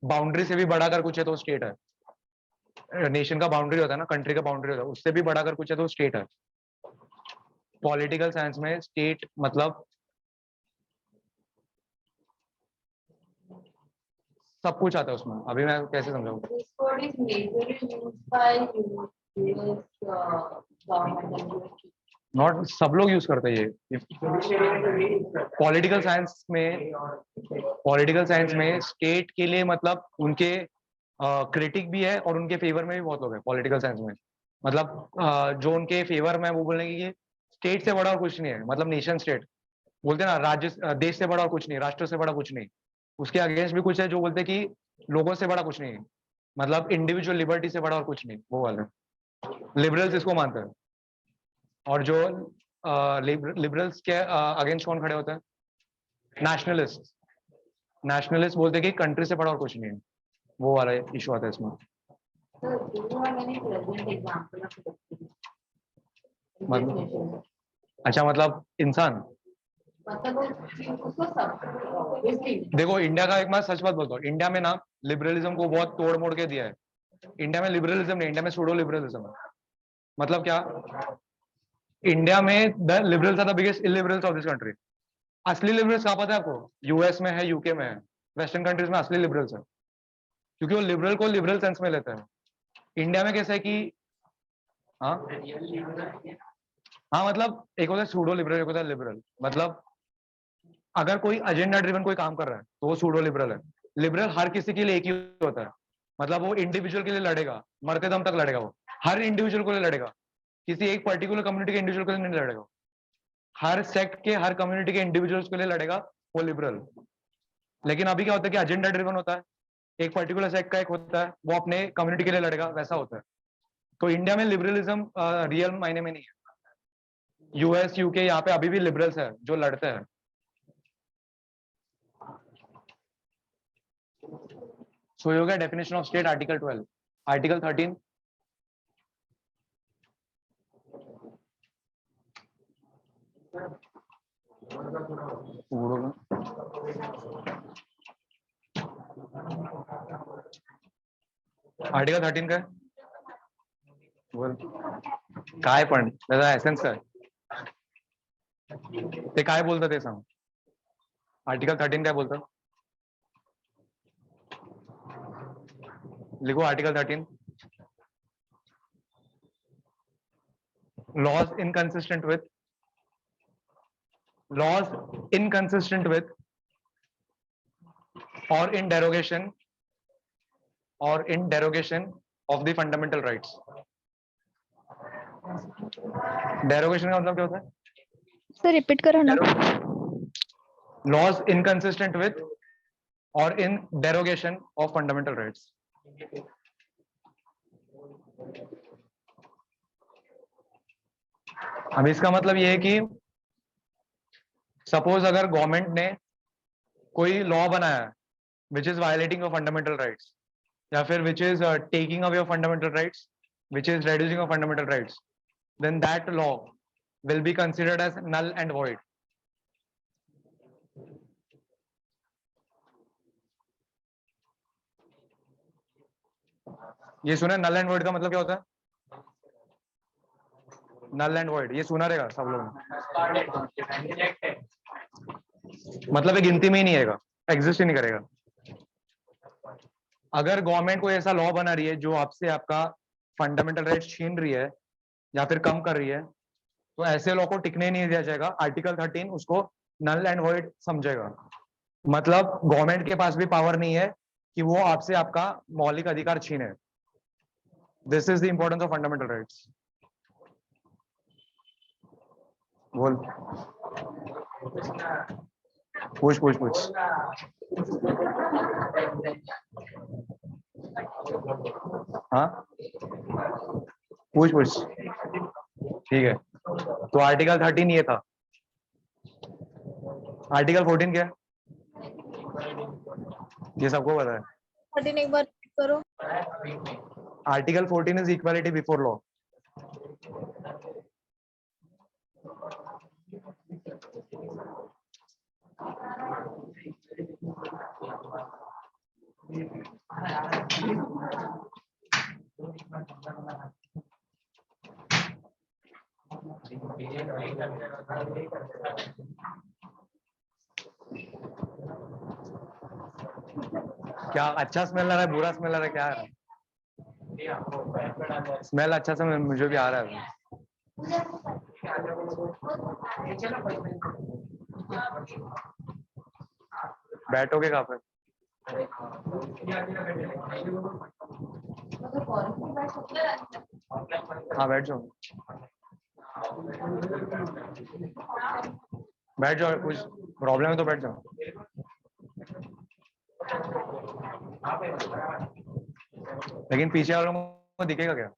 [SPEAKER 1] बाउंड्री से भी बड़ा अगर कुछ है तो स्टेट है। नेशन का बाउंड्री होता है ना, कंट्री का बाउंड्री होता है, उससे भी बड़ा अगर कुछ है तो स्टेट है। पॉलिटिकल साइंस में स्टेट मतलब सब कुछ आता है उसमें। अभी मैं कैसे समझाऊं?
[SPEAKER 3] This word is majorly used by US government and US.
[SPEAKER 1] Not सब लोग यूज करते हैं ये। पॉलिटिकल साइंस में स्टेट के लिए मतलब उनके क्रिटिक भी है और उनके फेवर में भी बहुत लोग हैं पॉलिटिकल साइंस में। मतलब जो उनके फेवर में वो बोलेंगे कि स्टेट से बड़ा और कुछ नहीं है, मतलब नेशन स्टेट बोलते हैं ना, राज्य देश से बड़ा और कुछ नहीं, राष्ट्र से बड़ा कुछ नहीं। उसके अगेंस्ट भी कुछ है जो बोलते हैं कि लोगों से बड़ा कुछ नहीं है, मतलब इंडिविजुअल लिबर्टी से बड़ा और कुछ नहीं, वो वाला। लिबरल्स इसको मानते हैं। और जो लिबरल्स के अगेंस्ट कौन खड़े होते हैं? नेशनलिस्ट बोलते हैं कि कंट्री से बड़ा और कुछ नहीं है, वो वाला इशू आता है इसमें।
[SPEAKER 3] So, do you have any present example of
[SPEAKER 1] मतलब अच्छा, मतलब इंसान,
[SPEAKER 3] मतलब उसको सब
[SPEAKER 1] देखो इंडिया का एक मैं सच बात बोलता हूँ, इंडिया में ना लिबरलिज्म को बहुत तोड़ मोड़ के दिया है। इंडिया में लिबरलिज्म नहीं, इंडिया में सूडो लिबरलिज्म है। मतलब क्या? इंडिया में the liberals are the biggest illiberals of this country. असली लिबरल्स कहाँ पता है आपको? यूएस में है, यूके में है, वेस्टर्न कंट्रीज में असली लिबरल्स है, क्योंकि वो लिबरल को लिबरल सेंस में लेते हैं। इंडिया में कैसा है कि हाँ हाँ, मतलब एक होता है सूडो लिबरल, एक होता है लिबरल। मतलब अगर कोई एजेंडा ड्रिवन कोई काम कर रहा है तो वो सूडो लिबरल है। लिबरल हर किसी के लिए एक ही होता है, मतलब वो इंडिविजुअल के लिए लड़ेगा, मरते दम तक लड़ेगा, वो हर इंडिविजुअल को लिए लड़ेगा, किसी एक पर्टिकुलर कम्युनिटी के इंडिविजुअल के लिए नहीं लड़ेगा, हर सेक्ट के, हर कम्युनिटी के इंडिविजुअल्स के लिए लड़ेगा, वो लिबरल। लेकिन अभी क्या होता है कि एजेंडा ड्रिवन होता है, एक पर्टिकुलर सेक्ट का एक होता है, वो अपने कम्युनिटी के लिए लड़ेगा, वैसा होता है। तो इंडिया में लिबरलिज्म रियल मायने में नहीं है। यूएस, यूके, यहाँ पे अभी भी लिबरल्स है जो लड़ते हैं। सो ये हो गया definition of state, article 12। Article 13, article 13 का बोल काय, पण त्याचा एसेन्स काय ते काय बोलतं ते सांग। आर्टिकल 13 काय बोलतं? लिखो article 13। laws inconsistent with or in derogation of the fundamental rights। derogation का मतलब क्या होता है?
[SPEAKER 2] सर रिपीट करो ना।
[SPEAKER 1] laws inconsistent with or in derogation of fundamental rights। अब इसका मतलब ये है कि सपोज अगर गवर्नमेंट ने कोई लॉ बनाया which is violating your fundamental rights, या फिर which is taking away your fundamental rights, which is reducing your fundamental rights, then that law will be considered as null and void। ये सुना null and void का मतलब क्या होता है? Null and void ये सुना रहेगा सब लोग, मतलब ये गिनती में ही नहीं आएगा, एग्जिस्ट ही नहीं करेगा। अगर गवर्नमेंट कोई ऐसा लॉ बना रही है जो आपसे आपका फंडामेंटल राइट्स छीन रही है या फिर कम कर रही है, तो ऐसे लॉ को टिकने नहीं दिया जाएगा। आर्टिकल 13 उसको नल एंड वॉइड समझेगा। मतलब गवर्नमेंट के पास भी पावर नहीं है कि वो आपसे आपका मौलिक अधिकार छीने। This is the importance of fundamental rights. बोल. Push. हाँ. Push. ठीक है. तो आर्टिकल 13 ये था. आर्टिकल 14 क्या है? ये सबको पता है.
[SPEAKER 4] 14 एक बार repeat करो.
[SPEAKER 1] Article 14 is equality before law. क्या अच्छा स्मेल आ रहा है, बुरा स्मेल आ रहा है, क्या आ रहा है? स्मेल अच्छा से मुझे भी आ रहा है. बैठोगे कहाँ पे? हाँ बैठ जाओ. बैठ जाओ, कुछ प्रॉब्लम है तो बैठ जाओ. लेकिन पीछे वालों को दिखेगा क्या?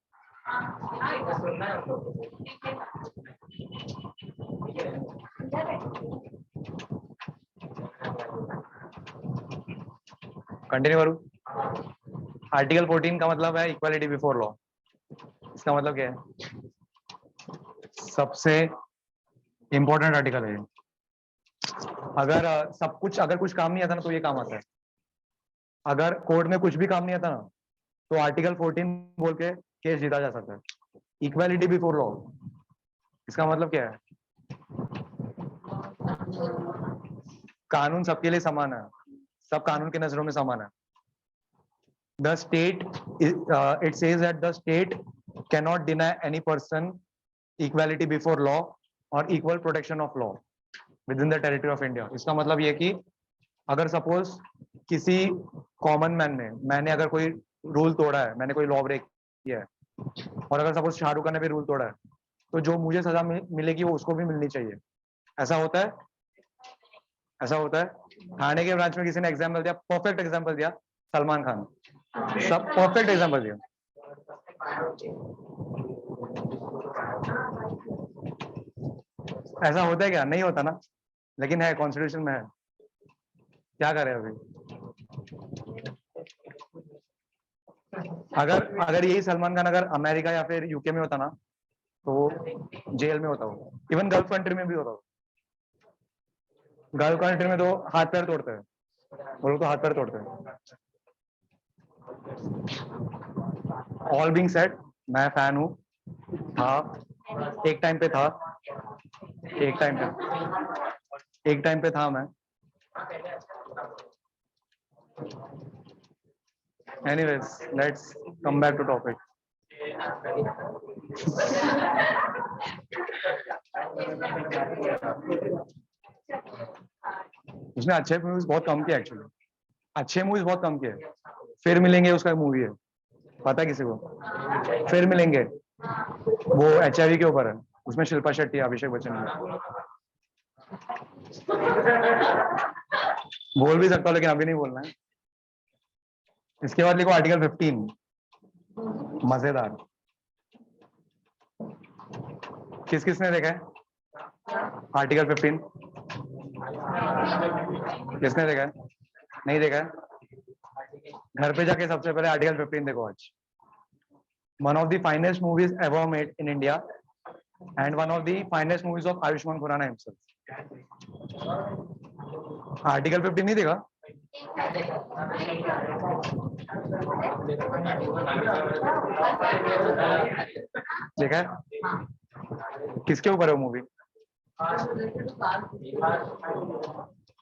[SPEAKER 1] कंटिन्यू करूं? आर्टिकल 14 का मतलब है इक्वालिटी बिफोर लॉ. इसका मतलब क्या है? सबसे इंपॉर्टेंट आर्टिकल है. अगर अगर कुछ काम नहीं आता ना तो ये काम आता है. अगर कोर्ट में कुछ भी काम नहीं आता ना तो आर्टिकल 14 बोल के केस जीता जा सकता है. इक्वालिटी बिफोर लॉ, इसका मतलब क्या है? कानून सबके लिए समान है. सब कानून की नजरों में समान है. The state, it says that the state cannot deny any person equality before law or equal protection of law within the territory of India. इसका मतलब ये कि अगर सपोज किसी कॉमन मैन ने, मैंने अगर कोई रूल तोड़ा है, मैंने कोई लॉ ब्रेक किया है, और अगर सपोज शाहरुख खान ने भी रूल तोड़ा है, तो जो मुझे सजा मिलेगी वो उसको भी मिलनी चाहिए. ऐसा होता है? ऐसा होता है? थाने के ब्रांच में किसी ने एग्जाम्पल दिया, परफेक्ट एग्जाम्पल दिया, सलमान खान. सब परफेक्ट एग्जाम्पल दिया. ऐसा होता है क्या? नहीं होता ना. लेकिन है, कॉन्स्टिट्यूशन में है. क्या करें अभी? अगर यही सलमान खान अगर अमेरिका या फिर यूके में होता ना तो जेल में होता हो. इवन गल्फ कंट्री में भी होता हो. गल्फ कंट्री में तो हाथ पैर तोड़ते हैं. वो लोग तो हाथ पैर तोड़ते हैं. ऑल बीइंग सेड, मैं फैन हूं. हाँ, एक टाइम पे था मैं. Anyways, let's come back to topic. उसने अच्छे मूवीज बहुत कम किए एक्चुअली. अच्छे मूवीज बहुत कम किए. फिर मिलेंगे उसका मूवी है, पता है किसी को? फिर मिलेंगे, वो HIV के ऊपर है. उसमें शिल्पा शेट्टी, अभिषेक बच्चन. बोल भी सकता हूँ लेकिन अभी नहीं बोलना है. इसके बाद लिखो आर्टिकल 15. मजेदार. किसने देखा है आर्टिकल 15? किसने देखा है? नहीं देखा है? घर पे जाके सबसे पहले आर्टिकल 15 देखो आज. One of the finest movies ever made in India and one of the finest movies of Ayushmann Khurrana himself. Article 15 नहीं देखा? देखा है? किसके ऊपर है वो movie?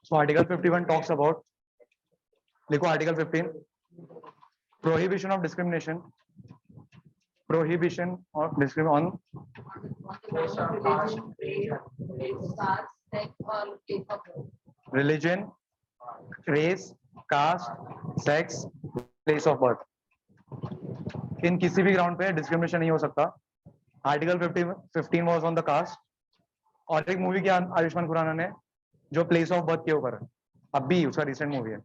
[SPEAKER 1] So article 51 talks about, लिखो article 15, prohibition of discrimination on religion, race, caste, sex, place of birth. इन किसी भी ग्राउंड पे डिस्क्रिमिनेशन नहीं हो सकता। Article 15 was on the caste. और एक मूवी किया आयुष्मान खुराना ने जो प्लेस ऑफ बर्थ के ऊपर है, अभी उसका रिसेंट मूवी है,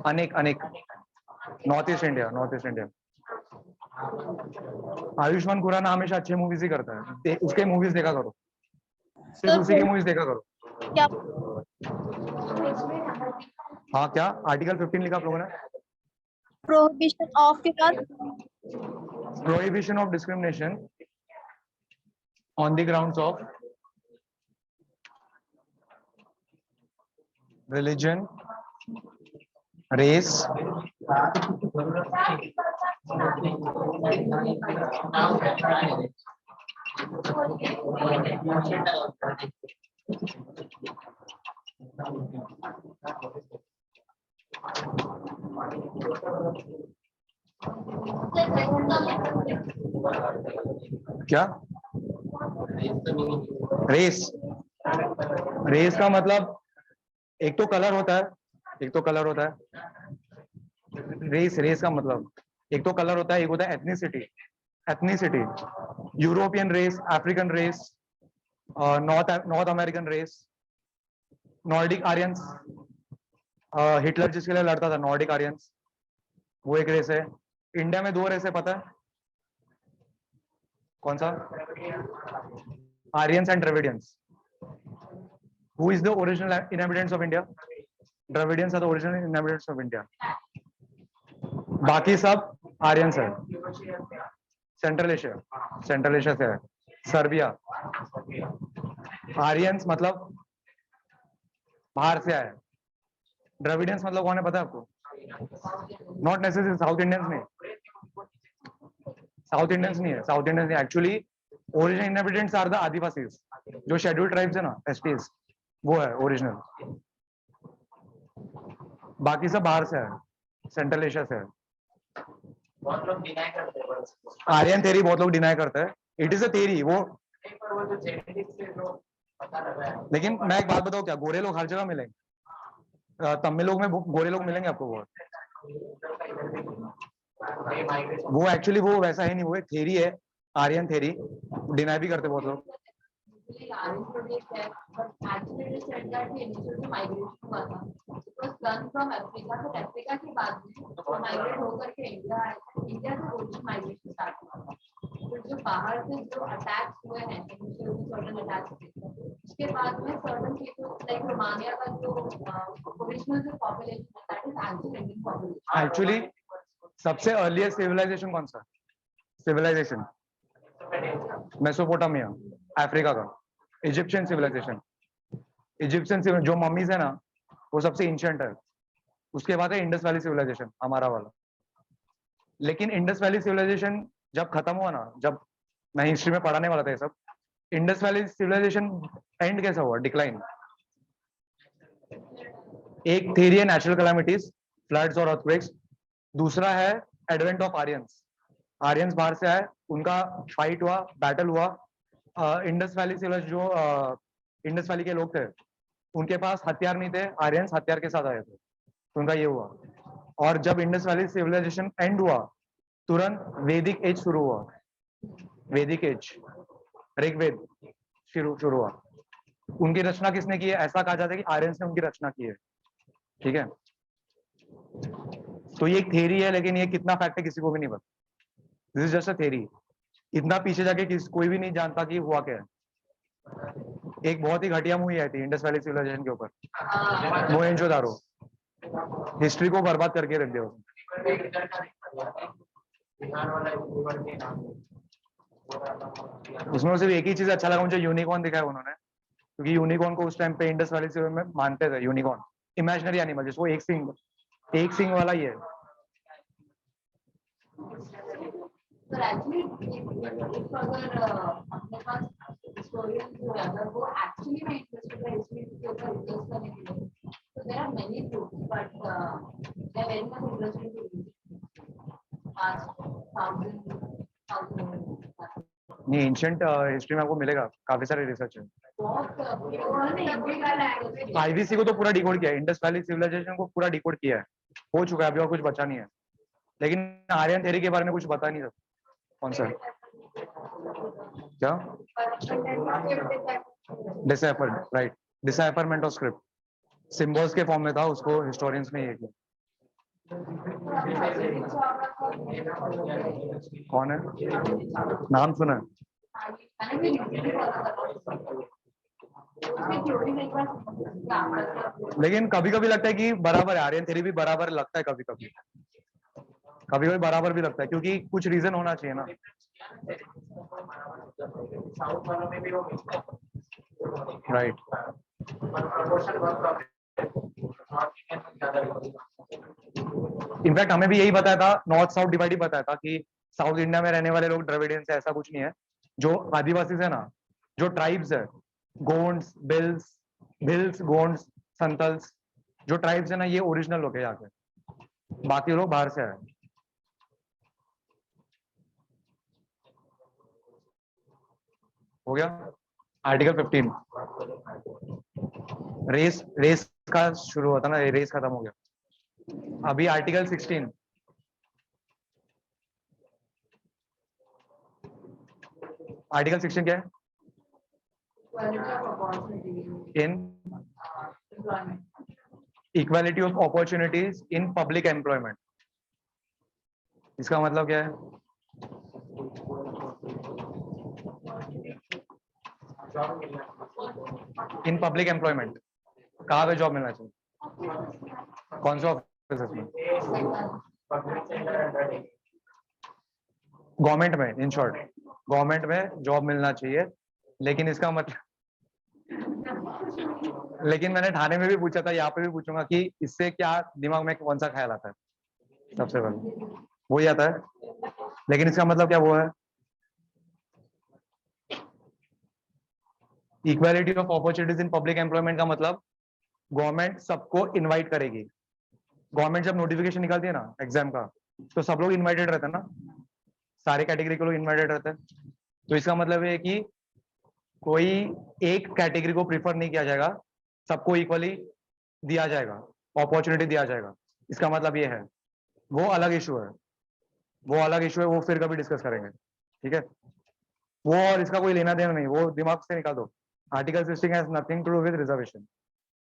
[SPEAKER 1] Anek Anek, north east India. Ayushmann Khurrana हमेशा अच्छे मूवीज ही करता है, उसके मूवीज देखा करो, सिर्फ उसी की मूवीज देखा करो।
[SPEAKER 4] क्या
[SPEAKER 1] हाँ क्या आर्टिकल 15 लिखा आप लोगों ने?
[SPEAKER 4] प्रोहिबिशन ऑफ के बाद
[SPEAKER 1] prohibition of discrimination on the grounds of religion, race, क्या रेस? रेस का मतलब एक तो कलर होता है, रेस का मतलब एक तो कलर होता है, एक होता है ethnicity. European race, African race, North American race, Nordic Aryans, Hitler जिसके लिए लड़ता था, नॉर्डिक आर्यंस, वो एक रेस है। इंडिया में 2 रेस है, पता है कौन सा? Aryans and Dravidians. Who is the original inhabitants of India? Dravidians are the original inhabitants of India. बाकी सब आर्यंस है। सेंट्रल एशिया से है, सर्बिया। आर्यंस मतलब बाहर से आए। द्रविडियंस मतलब कौन है पता है आपको? नॉट नेसेसरी साउथ इंडियंस नहीं, actually original inhabitants are the Adivasis, जो शेड्यूल्ड ट्राइब्स है ना, एसटीज, वो है ओरिजिनल। बाकी सब बाहर से है, सेंट्रल एशिया से है।
[SPEAKER 5] बहुत लोग डिनाई करते हैं बस।
[SPEAKER 1] आर्यन थ्योरी बहुत लोग डिनाई करते हैं, इट इज अ थ्योरी वो।
[SPEAKER 5] नहीं, पर वो जो जेनेटिक्स से जो पता लगा है।
[SPEAKER 1] लेकिन मैं एक बात बताऊं क्या, गोरे लोग हर जगह मिलेंगे, तमिल लोग में गोरे लोग मिलेंगे आपको बहुत। वो एक्चुअली वो वैसा है नहीं, वो एक थ्योरी है, आर्यन थ्योरी, डिनाई भी करते बहुत लोग।
[SPEAKER 3] Aryan project है, but actually it is said that the initial जो migration हुआ था, it was done from Africa, तो अफ्रीका के बाद में migrate होकर के इंडिया आए, इंडिया से original migration start हुआ था। फिर जो बाहर से जो attacks हुए हैं, initial जो certain attacks थे, उसके बाद में certain people like रोमानिया का जो original जो population है, that is actually Indian population।
[SPEAKER 1] Actually सबसे अर्लीस्ट सिविलाइजेशन कौन सा? सिविलाइजेशन मेसोपोटामिया, अफ्रीका का। इजिप्शियन सिविलाइजेशन, जो मम्मीज है ना, वो सबसे एंशिएंट है। उसके बाद है इंडस वैली सिविलाइजेशन, हमारा वाला। लेकिन इंडस वैली सिविलाइजेशन जब खत्म हुआ ना, जब मैं हिस्ट्री में पढ़ाने वाला था ये सब, इंडस वैली सिविलाइजेशन एंड कैसा हुआ? डिक्लाइन। एक थ्योरी है नेचुरल कैलामिटीज, फ्लड्स और अर्थक्वेक्स। दूसरा है एडवेंट ऑफ आर्यंस। आर्यंस बाहर से आए, उनका फाइट हुआ, बैटल हुआ। इंडस वैली सिविलाइजेशन, जो इंडस वैली के लोग थे, उनके पास हथियार नहीं थे, आर्यंस हथियार के साथ आए थे, तो उनका ये हुआ। और जब इंडस वैली सिविलाइजेशन एंड हुआ, तुरंत वैदिक एज शुरू हुआ। वैदिक एज, ऋग्वेद शुरू हुआ। उनकी रचना किसने की है? ऐसा कहा जाता है कि आर्यंस ने उनकी रचना की है। ठीक है, तो ये एक थ्योरी है, लेकिन ये कितना फैक्ट है किसी को भी नहीं पता। This is just a theory. इतना पीछे जाके कोई भी नहीं जानता कि हुआ क्या है। एक बहुत ही घटिया मूवी आई थी इंडस वैली सिविलाइजेशन के ऊपर, मोहेंजोदारो। हिस्ट्री को बर्बाद करके रख दिया उसमें। सिर्फ एक ही चीज अच्छा लगा मुझे, यूनिकॉर्न दिखाया उन्होंने, क्योंकि यूनिकॉर्न को उस टाइम पे इंडस वैली सिविलाइजेशन में मानते थे। यूनिकॉर्न इमेजिनरी एनिमल, जिसको एक सिंग वाला ही है।
[SPEAKER 3] पर एक्चुअली if अगर अपने पास historian जो है अगर वो actually में interested है history के ऊपर research करने के लिए, तो there are many books, but they are very much interested to read past thousand
[SPEAKER 1] नहीं, एंशिएंट हिस्ट्री में आपको मिलेगा, काफी सारे रिसर्च है।
[SPEAKER 3] बहुत
[SPEAKER 1] आईवीसी को तो पूरा डिकोड किया है, इंडस वैली सिविलाइजेशन को पूरा डिकोड किया है, हो चुका है, अभी और कुछ बचा नहीं है। लेकिन आर्यन थ्योरी के बारे में कुछ पता नहीं था। कौन सा क्या decipher, right, decipherment of script symbols के फॉर्म में था, उसको हिस्टोरियंस ने ये किया। कौन है, नाम सुना है? लेकिन कभी कभी लगता है कि बराबर है, आर्यन थ्योरी भी बराबर लगता है कभी कभी, कभी कभी बराबर भी लगता है, क्योंकि कुछ रीजन होना चाहिए ना।
[SPEAKER 5] साउथ वालों में भी वो मिलता है,
[SPEAKER 1] राइट,
[SPEAKER 5] प्रपोर्शन बहुत कम है, नॉर्थ इंडियन में ज्यादा है।
[SPEAKER 1] इनफैक्ट हमें भी यही बताया था, नॉर्थ साउथ डिवाइड ही बताया था कि साउथ इंडिया में रहने वाले लोग द्रविडियंस है, ऐसा कुछ नहीं है। जो आदिवासी है ना, जो ट्राइब्स है, गोंड्स, भिल्स, गोंड्स, संतल्स, जो ट्राइब्स है ना, ये ओरिजिनल लोग है यहाँ के, बाकी लोग बाहर से आए। हो गया आर्टिकल 15। रेस का शुरू होता ना, रेस खत्म हो गया। अभी आर्टिकल 16, आर्टिकल 16 क्या है? इन equality of opportunities in public employment. इसका मतलब क्या है? इन पब्लिक एम्प्लॉयमेंट कहाँ पे जॉब मिलना चाहिए, कौन से ऑफिस में? गवर्नमेंट में, इन शॉर्ट गवर्नमेंट में जॉब मिलना चाहिए। लेकिन इसका मतलब, लेकिन मैंने ठाणे में भी पूछा था, यहाँ पे भी पूछूंगा कि इससे क्या दिमाग में कौन सा ख्याल आता है? सबसे पहले वही आता है, लेकिन इसका मतलब क्या वो है? Equality of opportunities in public employment का मतलब गवर्नमेंट सबको इनवाइट करेगी। गवर्नमेंट जब नोटिफिकेशन निकालती है ना एग्जाम का, तो सब लोग इनवाइटेड रहते हैं ना, सारे कैटेगरी के लोग इनवाइटेड रहते हैं। तो इसका मतलब है कि कोई एक कैटेगरी को प्रीफर नहीं किया जाएगा, सबको इक्वली दिया जाएगा, अपॉर्चुनिटी दिया जाएगा। इसका मतलब ये है, वो अलग इशू है, वो अलग इशू है, वो फिर कभी डिस्कस करेंगे, ठीक है? वो और इसका कोई लेना देना नहीं, वो दिमाग से निकाल दो। Article 16 has nothing to do with reservation,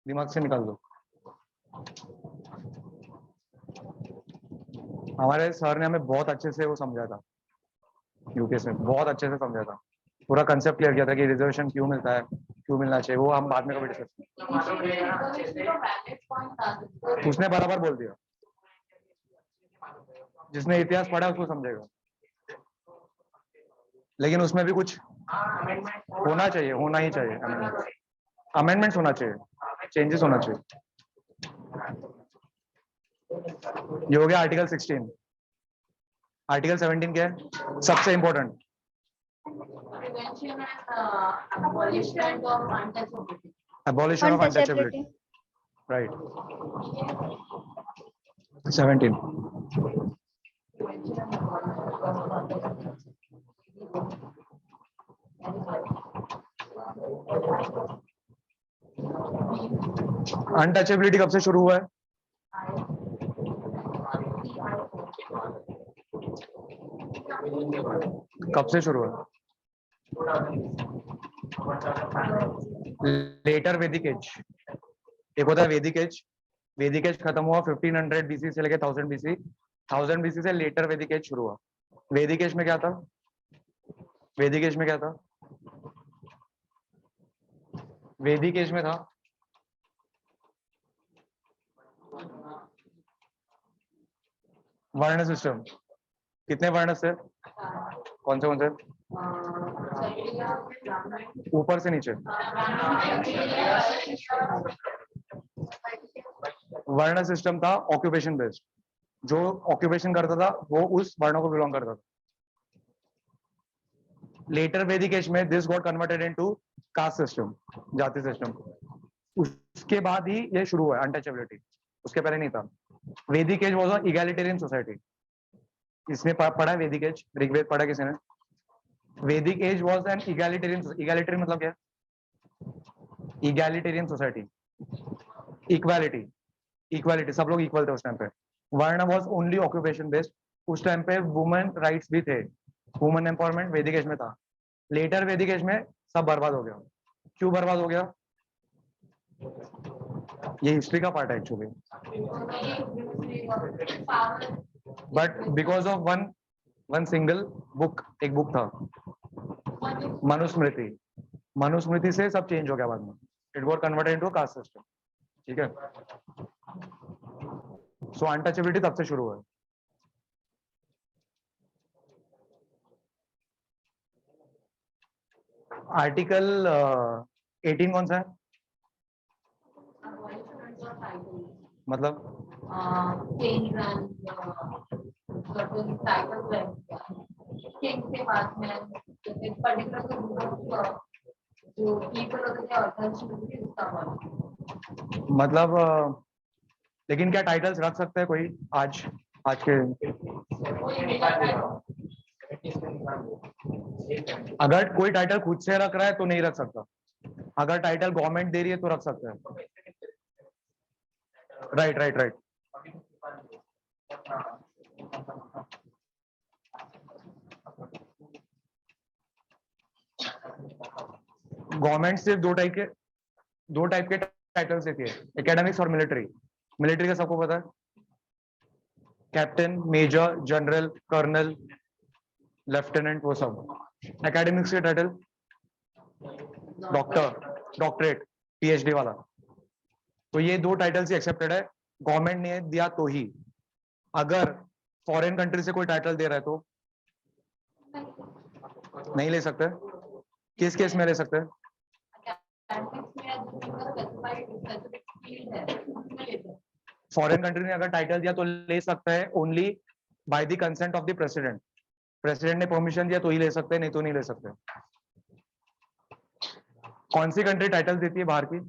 [SPEAKER 1] दिमाग से निकाल दो। हमारे सर ने हमें बहुत अच्छे से वो समझा था, यूके से बहुत अच्छे से समझा था, पूरा कंसेप्ट क्लियर किया था कि रिजर्वेशन क्यों मिलता है, क्यों मिलना चाहिए, वो हम बाद में कभी डिस्कस करेंगे। उसने बराबर बोल दिया, जिसने इतिहास पढ़ा उसको समझेगा। लेकिन उसमें भी कुछ होना चाहिए, होना ही चाहिए, अमेंडमेंट्स होना चाहिए, चेंजेस होना चाहिए। ये हो गया आर्टिकल 16। आर्टिकल 17 क्या है? सबसे important, abolition of untouchability, right? 17 untouchability कब से शुरू हुआ है? कब से शुरू हुआ? लेटर वैदिक एज। एक होता है वैदिक एज, वैदिक एज खत्म हुआ 1500 बीसी से लेके 1000 बीसी, 1000 बीसी से लेटर वैदिक एज शुरू हुआ। वैदिक एज में क्या था? वैदिक एज में क्या था? वैदिक एज में था वर्ण सिस्टम। कितने वर्ण से? कौन से ऊपर से नीचे? वर्ण सिस्टम था ऑक्यूपेशन बेस्ड, जो ऑक्यूपेशन करता था वो उस वर्णों को बिलोंग करता था। लेटर वैदिक एज में this got converted into caste system, जाति सिस्टम। उसके बाद ही ये शुरू हुआ अनटचेबिलिटी, उसके पहले नहीं था। Vedic age was a egalitarian society. इसने पढ़ा है वैदिक एज? ऋग्वेद पढ़ा किसी ने? Vedic age was an egalitarian, egalitarian मतलब क्या? इगैलिटेरियन सोसाइटी, इक्वालिटी, इक्वालिटी, सब लोग इक्वल थे उस टाइम पे। वर्ण वॉज ओनली ऑक्यूपेशन बेस्ड। उस टाइम पे वुमेन राइट्स भी थे, वुमेन एम्पावरमेंट वैदिक एज में था। लेटर वैदिक एज में सब बर्बाद हो गया। क्यों बर्बाद हो गया? ये हिस्ट्री का पार्ट है actually, but because of one single book, एक बुक था मनुस्मृति। मनुस्मृति से सब चेंज हो गया बाद में, it was converted into caste system. ठीक है, सो अनटचेबिलिटी तब से शुरू हुआ है। आर्टिकल 18 कौन सा है? मतलब
[SPEAKER 3] किंग के बाद में जैसे पर्टिकुलर जो पीपल होते थे अथॉरिटी उसका वर्ड।
[SPEAKER 1] मतलब लेकिन क्या टाइटल्स रख सकते हैं कोई आज के? अगर कोई टाइटल खुद से रख रहा है तो नहीं रख सकता, अगर टाइटल गवर्नमेंट दे रही है तो रख सकते हैं। Right right right. गवर्नमेंट सिर्फ दो टाइप के टाइटल्स देती है, एकेडमिक्स और मिलिट्री। मिलिट्री का सबको पता है, captain, major, general, colonel, lieutenant, वो सब। एकेडमिक्स के टाइटल डॉक्टर, डॉक्टरेट, पीएचडी वाला। तो ये दो टाइटल्स ही एक्सेप्टेड है, गवर्नमेंट ने दिया तो ही। अगर फॉरेन कंट्री से कोई टाइटल दे रहा है तो नहीं ले सकते। किस केस में ले सकते हैं? फॉरेन कंट्री ने अगर टाइटल दिया तो ले सकता है, only by the consent of the president. President ने परमिशन दिया तो ही ले सकते हैं, नहीं तो नहीं ले सकते। कौन सी कंट्री टाइटल देती है बाहर की?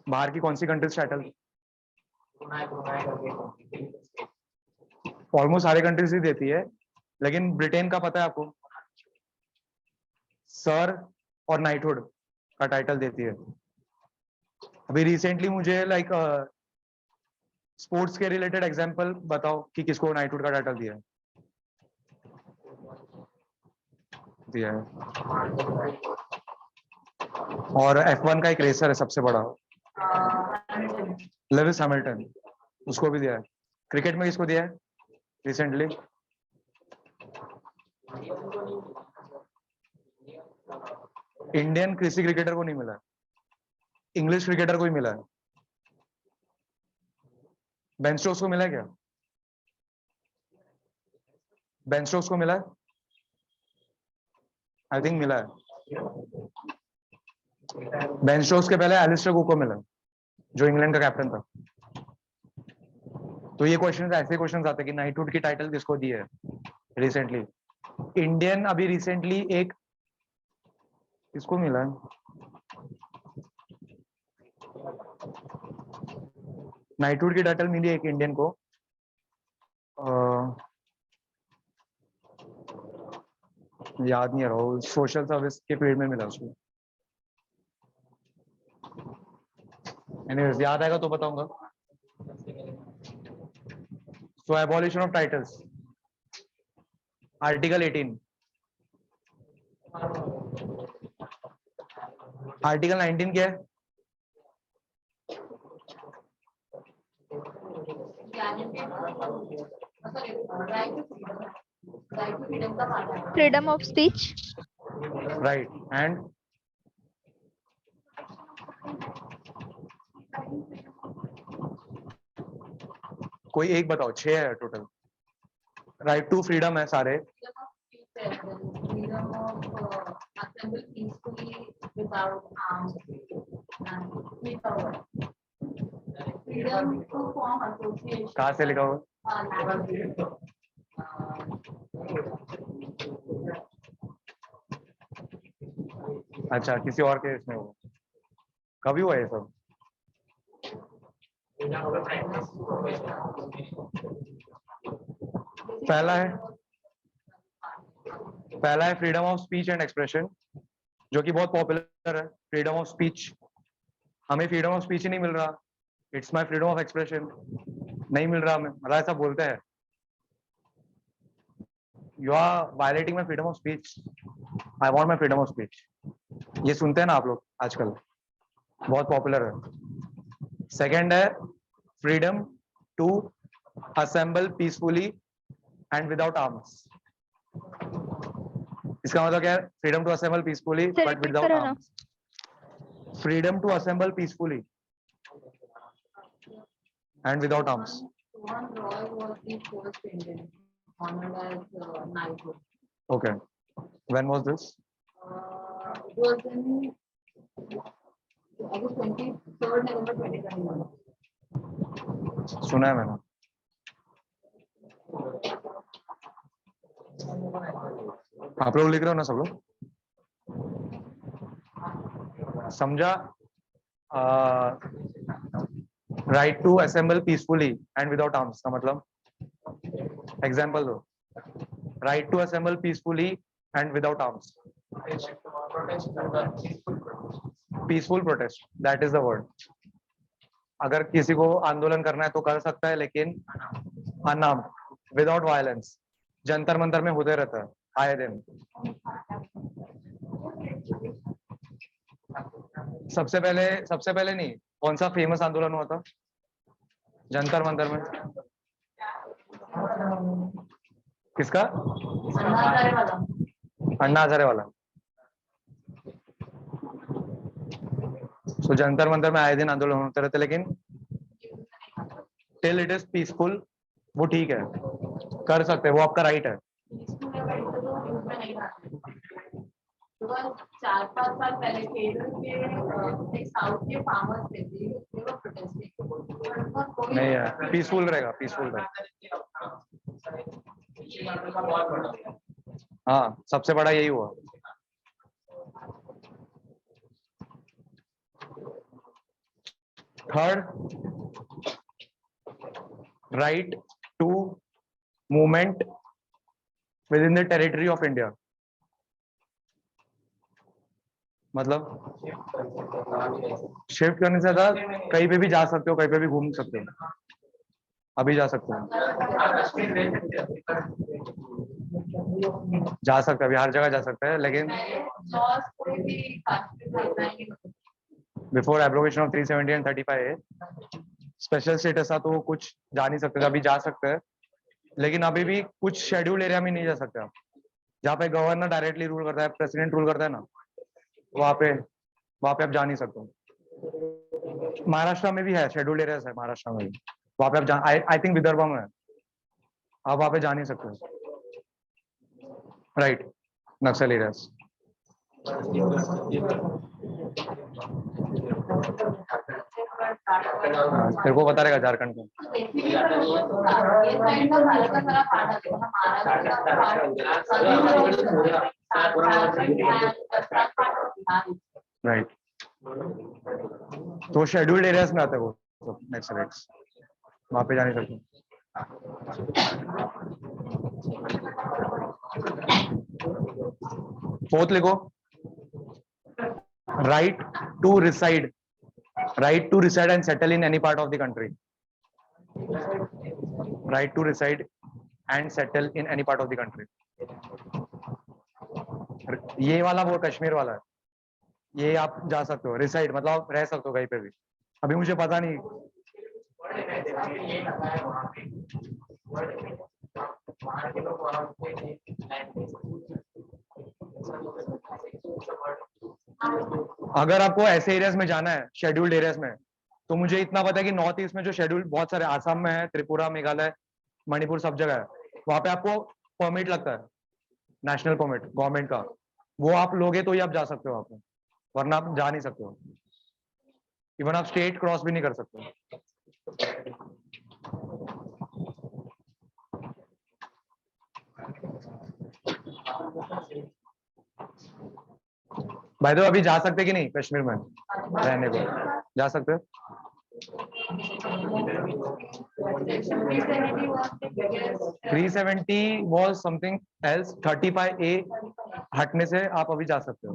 [SPEAKER 1] बाहर की कौन सी कंट्रीज टाइटल? ऑलमोस्ट सारे कंट्रीज ही देती है, लेकिन ब्रिटेन का पता है आपको? सर और नाइटहुड का टाइटल देती है। अभी रिसेंटली मुझे लाइक स्पोर्ट्स के रिलेटेड एग्जांपल बताओ कि किसको नाइटहुड का टाइटल दिया है। और F1 का एक रेसर है सबसे बड़ा, लेविस हैमिल्टन, उसको भी दिया है। क्रिकेट में किसको दिया है रिसेंटली? इंडियन किसी क्रिकेटर को नहीं मिला है, इंग्लिश क्रिकेटर को ही मिला है। बेन स्टोक्स को मिला है क्या? बेन स्टोक्स को मिला है? आई थिंक मिला है। बेन स्टोक्स के पहले एलिस्टर कुक को मिला, जो इंग्लैंड का कैप्टन था। तो ये क्वेश्चन, ऐसे क्वेश्चन आते हैं कि नाइटहुड की टाइटल किसको दी है रिसेंटली। इंडियन अभी रिसेंटली एक किसको मिला है? नाइटहुड की टाइटल मिली एक इंडियन को, याद नहीं आ रहा, सोशल सर्विस के पीरियड में मिला उसको। एनीवेज, याद आएगा तो बताऊंगा। So abolition of titles, article 18। Article 19 क्या है?
[SPEAKER 2] Freedom of speech.
[SPEAKER 1] Right, and कोई एक बताओ, 6 है टोटल। राइट टू फ्रीडम है सारे।
[SPEAKER 3] freedom of assemble peacefully without arms and without freedom to form association.
[SPEAKER 1] कहाँ से लिखा हुआ? अच्छा, किसी और के इसमें हुआ? कभी हुआ ये सब? पहला है freedom of speech and expression, जो कि बहुत पॉपुलर है। फ्रीडम ऑफ स्पीच, हमें फ्रीडम ऑफ स्पीच ही नहीं मिल रहा, it's my freedom of expression. नहीं मिल रहा, मतलब ऐसा बोलते हैं, you are violating my freedom of speech, I want my freedom of speech. ये सुनते हैं ना आप लोग आजकल, बहुत पॉपुलर है। सेकेंड है freedom to assemble peacefully and without arms. इसका मतलब क्या है? Freedom to assemble peacefully
[SPEAKER 2] Sir,
[SPEAKER 1] but
[SPEAKER 2] repeat
[SPEAKER 1] without
[SPEAKER 2] करो ना।
[SPEAKER 1] Arms. Freedom to assemble peacefully and without arms.
[SPEAKER 3] Mohan Roy was the first Indian honored as knighthood.
[SPEAKER 1] Okay, when was this?
[SPEAKER 3] It was in I guess 23rd November 2021.
[SPEAKER 1] सुना है मैंने। आप लोग लिख रहे हो ना सब लोग? समझा? Right to assemble peacefully and without arms का मतलब एग्जाम्पल दो। Right to assemble peacefully and without arms. Peaceful protest, that is the word. अगर किसी को आंदोलन करना है तो कर सकता है, लेकिन unarmed, without violence. Jantar Mantar में होते रहता है आए दिन। सबसे पहले नहीं, कौन सा फेमस आंदोलन हुआ था जंतर मंतर में? किसका? अन्ना हजारे वाला। सो जंतर मंतर में आए दिन आंदोलन होते रहते, लेकिन टिल इट इज पीसफुल वो ठीक है, कर सकते हैं, वो आपका राइट है।
[SPEAKER 3] तो 4-5 साल पहले केरल के साउथ के फार्मर्स थे, they were protesting.
[SPEAKER 1] नहीं है, पीसफुल रहेगा, पीसफुल रहेगा। हाँ, सबसे बड़ा यही हुआ। Third, right to movement within the territory of India. मतलब शिफ्ट करने से ज्यादा कहीं पे भी जा सकते हो, कहीं पे भी घूम सकते हो, अभी जा सकते हो, जा सकते हैं, अभी हर जगह जा सकते हैं, लेकिन before abrogation of 370 and 35A special status था तो कुछ जा नहीं सकते, अभी जा सकते हैं, लेकिन अभी भी कुछ शेड्यूल एरिया में नहीं जा सकते आप, जहाँ पे गवर्नर डायरेक्टली रूल करता है, प्रेसिडेंट रूल करता है ना, वहाँ पे आप जा नहीं सकते। महाराष्ट्र में भी है शेड्यूल्ड एरियाज है, महाराष्ट्र में भी, वहाँ पे आप आई थिंक विदर्भ में है, आप वहाँ पे जा नहीं सकते, राइट? नक्सल एरियाज। तेरे को बता रहेगा झारखंड में। राइट, तो शेड्यूल्ड एरियाज में आते हैं वो नक्सलाइट्स, वहां पे जा नहीं सकते। फोर्थ लिखो, right to reside and settle in any part of the country. Right to reside and settle in any part of the country. ये वाला वो कश्मीर वाला है, ये आप जा सकते हो, रिसाइड मतलब आप रह सकते हो कहीं पे भी। अभी मुझे पता नहीं, अगर आपको ऐसे एरियाज में जाना है शेड्यूल्ड एरियाज में, तो मुझे इतना पता है कि नॉर्थ ईस्ट में जो शेड्यूल्ड बहुत सारे आसाम में है, त्रिपुरा, मेघालय, मणिपुर, सब जगह है, वहां पे आपको परमिट लगता है, नेशनल परमिट गवर्नमेंट का, वो आप लोगे तो ही आप जा सकते हो वहां पे, वरना आप जा नहीं सकते हो, इवन आप स्टेट क्रॉस भी नहीं कर सकते। भाई तो अभी जा सकते कि नहीं कश्मीर में रहने को? जा सकते हो? 370 was something else, 35A हटने से आप अभी जा सकते हो।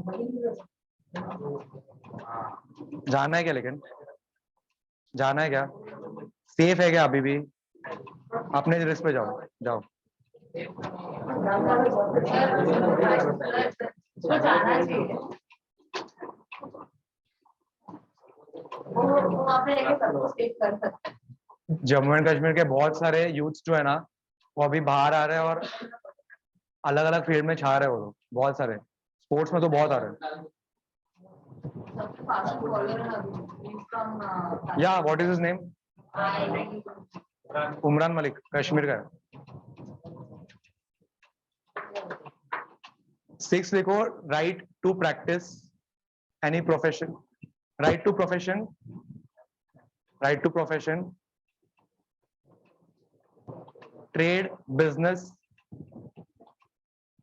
[SPEAKER 1] जाना है क्या? लेकिन जाना है क्या? सेफ है क्या अभी भी? अपने रिस्क पे जाओ जाओ।
[SPEAKER 3] उसको जाना चाहिए। वो वहाँ पे लेके सबको सेव कर सकते हैं।
[SPEAKER 1] जम्मू एंड कश्मीर के बहुत सारे यूथ्स जो है ना, वो अभी बाहर आ रहे हैं और अलग अलग फील्ड में छा रहे हो लोग, बहुत सारे स्पोर्ट्स में तो बहुत आ रहे हैं।
[SPEAKER 3] सबसे फास्ट बॉलर है अभी फ्रॉम
[SPEAKER 1] या what is his name? Umran Malik, Kashmir का है। 6 लिखो, right to practise any profession, right to profession, right to profession, trade, business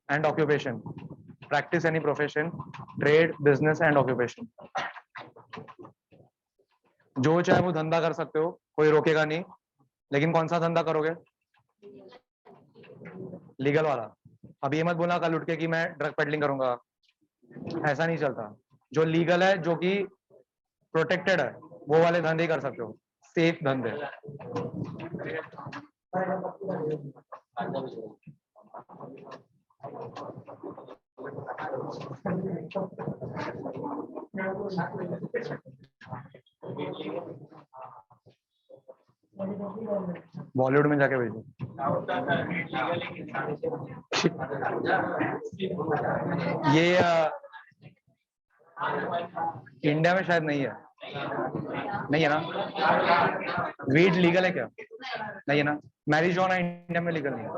[SPEAKER 1] and occupation, practise any profession, trade, business and occupation. जो चाहे वो धंधा कर सकते हो, कोई रोकेगा नहीं, लेकिन कौन सा धंधा करोगे? लीगल वाला। अब ये मत बोलना कल उठ के कि मैं ड्रग पेडलिंग करूंगा, ऐसा नहीं चलता। जो लीगल है, जो कि प्रोटेक्टेड है, वो वाले धंधे कर सकते हो, सेफ धंधे। बॉलीवुड में जाके भेजो। ये इंडिया में शायद नहीं है, नहीं है ना? वीड लीगल है क्या? नहीं है ना? मैरिजुआना इंडिया में लीगल नहीं है,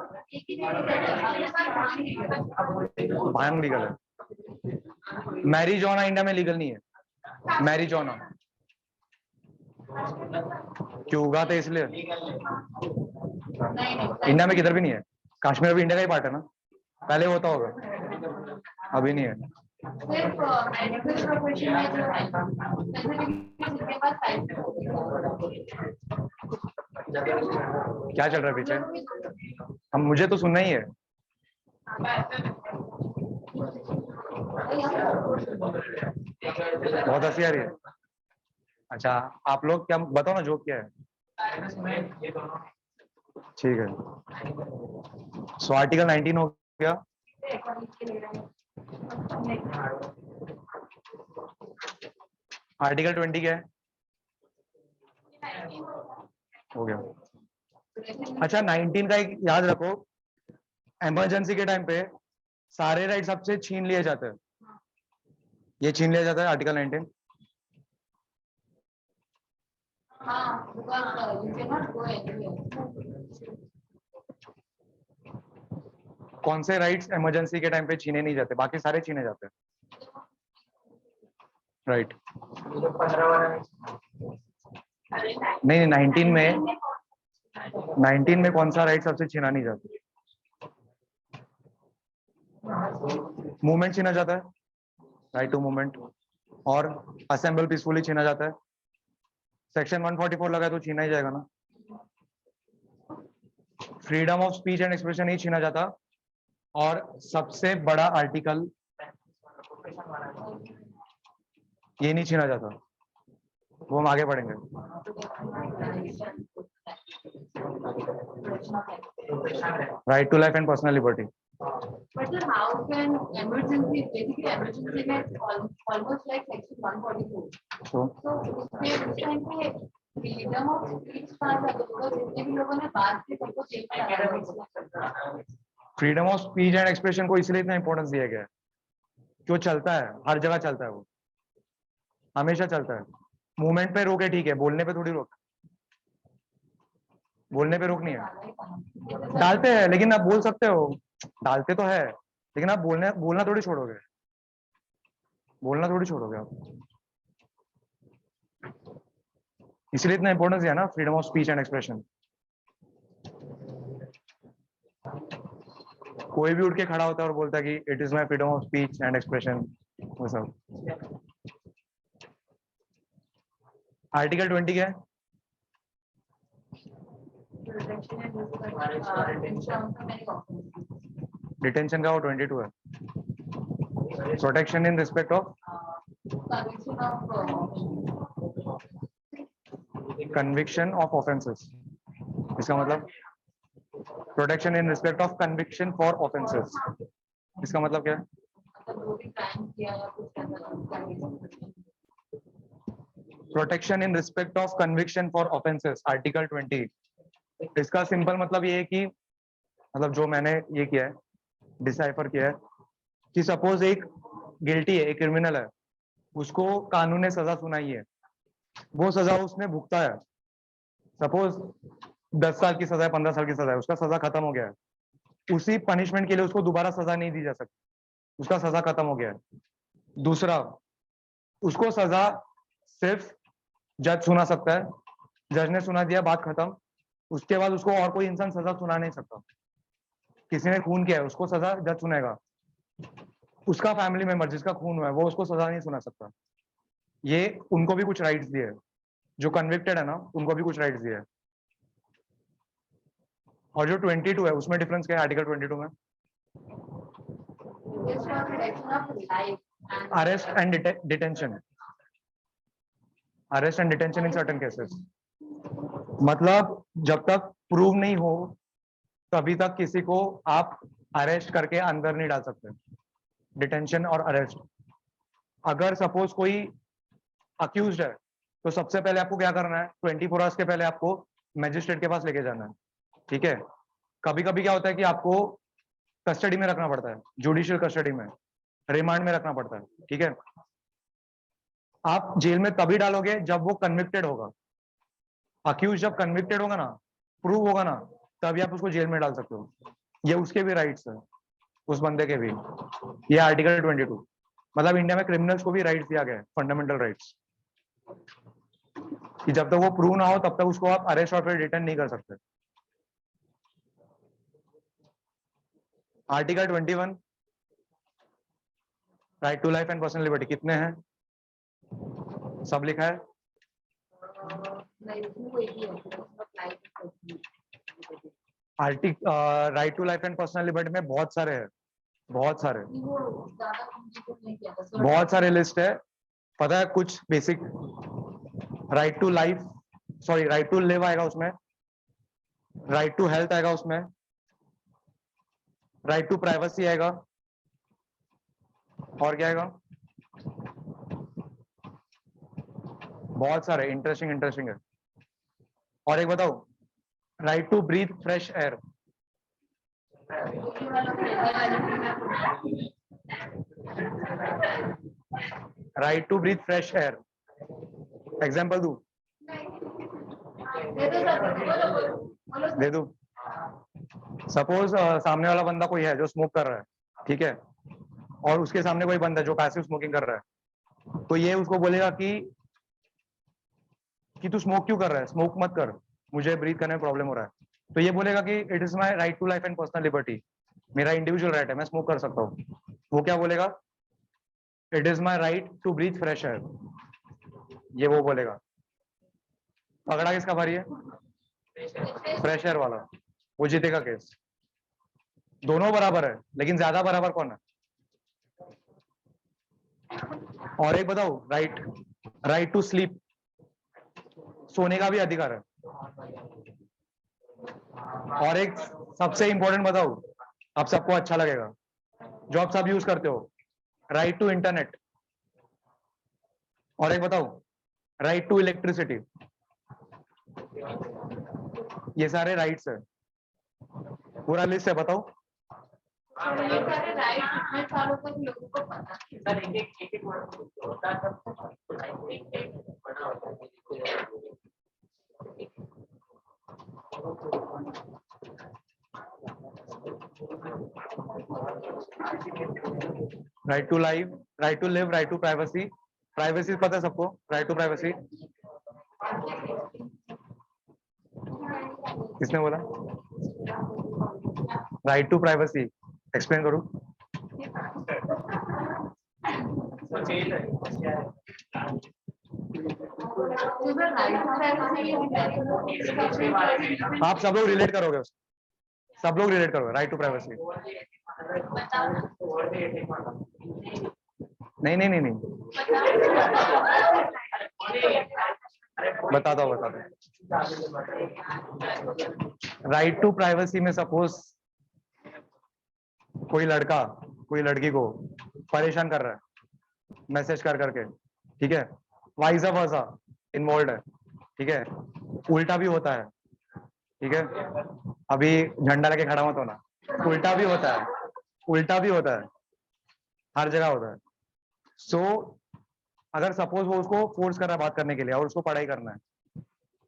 [SPEAKER 1] भांग लीगल है। मैरिजुआना इंडिया में लीगल नहीं है। मैरिजुआना क्यों उगाते इसलिए? इंडिया में किधर भी नहीं है। कश्मीर भी इंडिया का ही पार्ट है ना, पहले होता होगा, अभी नहीं है।
[SPEAKER 3] सिर्फ मेडिकल प्रोफेशन में जो है जिनके पास
[SPEAKER 1] क्या चल रहा है पीछे? हम मुझे तो सुनना ही है। बहुत हंसी आ रही है। अच्छा, आप लोग क्या बताओ ना, जोक क्या है? ठीक है, सो आर्टिकल 19 हो गया। आर्टिकल 20 क्या है? हो गया। अच्छा, 19 का एक याद रखो, इमरजेंसी के टाइम पे सारे राइट सबसे छीन लिए जाते हैं। ये छीन लिया जाता है आर्टिकल 19।
[SPEAKER 3] हाँ, because you cannot go anywhere.
[SPEAKER 1] कौन से राइट्स इमरजेंसी के टाइम पे छीने नहीं जाते? बाकी सारे छीने जाते हैं, राइट? नहीं, 19 में कौन सा राइट सबसे छीना नहीं जाता? मूवमेंट छीना जाता है, राइट टू मूवमेंट, और असेंबल पीसफुली छीना जाता है। सेक्शन 144 लगा तो छीना ही जाएगा ना। Freedom of speech and expression नहीं छीना जाता। और सबसे बड़ा आर्टिकल ये नहीं छीना जाता, वो हम आगे पढ़ेंगे। Right to life and personal liberty.
[SPEAKER 3] But sir, how can emergency, basically emergency is almost like section 144.
[SPEAKER 1] So
[SPEAKER 3] उसमें उस टाइम पे freedom of speech कहाँ था? तो जितने भी लोगों ने बात की सबको चेक करा।
[SPEAKER 1] Freedom of speech and expression को इसलिए इतना इंपॉर्टेंस दिया गया है कि वो चलता है, हर जगह चलता है, वो हमेशा चलता है। मूवमेंट पे रोके ठीक है, बोलने पे थोड़ी रोक, बोलने पे रोक नहीं है। डालते हैं लेकिन आप बोल सकते हो, डालते तो है लेकिन आप बोलना थोड़ी छोड़ोगे, बोलना थोड़ी छोड़ोगे आप। इसलिए इतना इंपॉर्टेंस दिया ना freedom of speech and expression. कोई भी उठ के खड़ा होता है और बोलता है कि it is my freedom of speech and expression, वो सब। आर्टिकल 20 क्या है? डिटेंशन का वो 22 है। Protection in respect of conviction of offences. इसका मतलब protection in respect of conviction for offences, इसका मतलब क्या है?
[SPEAKER 3] मतलब जो भी क्राइम किया या कुछ करना,
[SPEAKER 1] protection in respect of conviction for offences, article 20। इसका सिंपल मतलब ये है कि मतलब जो मैंने ये किया है, डिसाइफर किया है कि सपोज एक गिल्टी है, एक क्रिमिनल है, उसको कानून ने सजा सुनाई है, वो सजा उसने भुगता है, सपोज 10 साल की सजा है, 15 साल की सजा है, उसका सजा खत्म हो गया है, उसी पनिशमेंट के लिए उसको दोबारा सजा नहीं दी जा सकती, उसका सजा खत्म हो गया है। दूसरा, उसको सजा सिर्फ जज सुना सकता है, जज ने सुना दिया, बात खत्म, उसके बाद उसको और कोई इंसान सजा सुना नहीं सकता। किसी ने खून किया है, उसको सजा जज सुनेगा, उसका फैमिली मेंबर जिसका खून हुआ है वो उसको सजा नहीं सुना सकता। ये उनको भी कुछ राइट्स दिए हैं, जो कन्विक्टेड है ना उनको भी कुछ राइट्स दिए हैं। और जो 22 है उसमें डिफरेंस क्या है आर्टिकल 22 में?
[SPEAKER 3] It's for protection of life and
[SPEAKER 1] arrest and detention, arrest and detention in certain cases, मतलब जब तक प्रूव नहीं हो तभी तक किसी को आप अरेस्ट करके अंदर नहीं डाल सकते। डिटेंशन और अरेस्ट, अगर सपोज कोई अक्यूज्ड है तो सबसे पहले आपको क्या करना है, 24 आवर्स के पहले आपको मैजिस्ट्रेट के पास लेके जाना है, ठीक है। कभी कभी क्या होता है कि आपको कस्टडी में रखना पड़ता है, जुडिशियल कस्टडी में, रिमांड में रखना पड़ता है, ठीक है। आप जेल में तभी डालोगे जब वो कन्विक्टेड होगा, अक्यूज जब कन्विक्टेड होगा ना, प्रूव होगा ना, तभी आप उसको जेल में डाल सकते हो। ये उसके भी राइट्स है, उस बंदे के भी। ये आर्टिकल 22, मतलब इंडिया में क्रिमिनल्स को भी राइट्स दिया गया है, फंडामेंटल राइट्स, कि जब तक वो प्रूव ना हो तब तक उसको आप अरेस्ट और फिर डिटेन नहीं कर सकते। Article 21, right to life and personal liberty, कितने हैं? सब लिखा है?
[SPEAKER 3] नहीं, उसमें कोई भी है, उसमें life
[SPEAKER 1] article right to life and personal liberty में बहुत सारे हैं, बहुत सारे,
[SPEAKER 3] वो ज्यादा complicated नहीं किया था।
[SPEAKER 1] बहुत सारे लिस्ट है। पता है कुछ basic, right to life, sorry right to live आएगा उसमें, राइट टू हेल्थ आएगा उसमें, राइट टू प्राइवेसी आएगा, और क्या आएगा? बहुत सारे इंटरेस्टिंग इंटरेस्टिंग है। और एक बताओ, right to breathe fresh air, right to breathe fresh air, example दू? दे दू। सपोज सामने वाला बंदा कोई है जो स्मोक कर रहा है, ठीक है, और उसके सामने कोई बंदा है जो पैसिव स्मोकिंग कर रहा है, तो ये उसको बोलेगा कि तू स्मोक क्यों कर रहा है, स्मोक मत कर, मुझे ब्रीथ करने में प्रॉब्लम हो रहा है। तो ये बोलेगा कि it is my right to life and personal liberty, मेरा इंडिविजुअल राइट है, मैं स्मोक कर सकता हूँ। वो क्या बोलेगा? It is my right to breathe fresh air, ये वो बोलेगा। पकड़ा किसका भारी है? फ्रेश एयर वाला, वो जीतेगा केस। दोनों बराबर है, लेकिन ज्यादा बराबर कौन है? और एक बताओ, राइट टू स्लीप, सोने का भी अधिकार है। और एक सबसे इंपॉर्टेंट बताओ, आप सबको अच्छा लगेगा, जो आप सब यूज करते हो, राइट टू इंटरनेट। और एक बताओ, राइट टू इलेक्ट्रिसिटी। ये सारे राइट्स है, पूरा लिस्ट है, बताओ।
[SPEAKER 3] ये सारे राइट कितने सालों तक लोगों को पता है?
[SPEAKER 5] सर एक वर्ड होता है
[SPEAKER 1] right to life, right to live, right to privacy. Privacy पता है सबको, राइट टू प्राइवेसी किसने बोला? राइट टू प्राइवेसी एक्सप्लेन करूं? आप सब लोग रिलेट करोगे उसको, सब लोग रिलेट करोगे राइट टू प्राइवेसी। नहीं नहीं नहीं नहीं, बताता हूँ राइट टू प्राइवेसी में सपोज कोई लड़का कोई लड़की को परेशान कर रहा है मैसेज कर करके, ठीक है, वाइस वर्सा इन्वॉल्व है, ठीक है, उल्टा भी होता है, ठीक है, अभी झंडा लेके खड़ा मत होना, उल्टा भी होता है, उल्टा भी होता है, हर जगह होता है। सो अगर सपोज वो उसको फोर्स कर रहा है बात करने के लिए और उसको पढ़ाई करना है,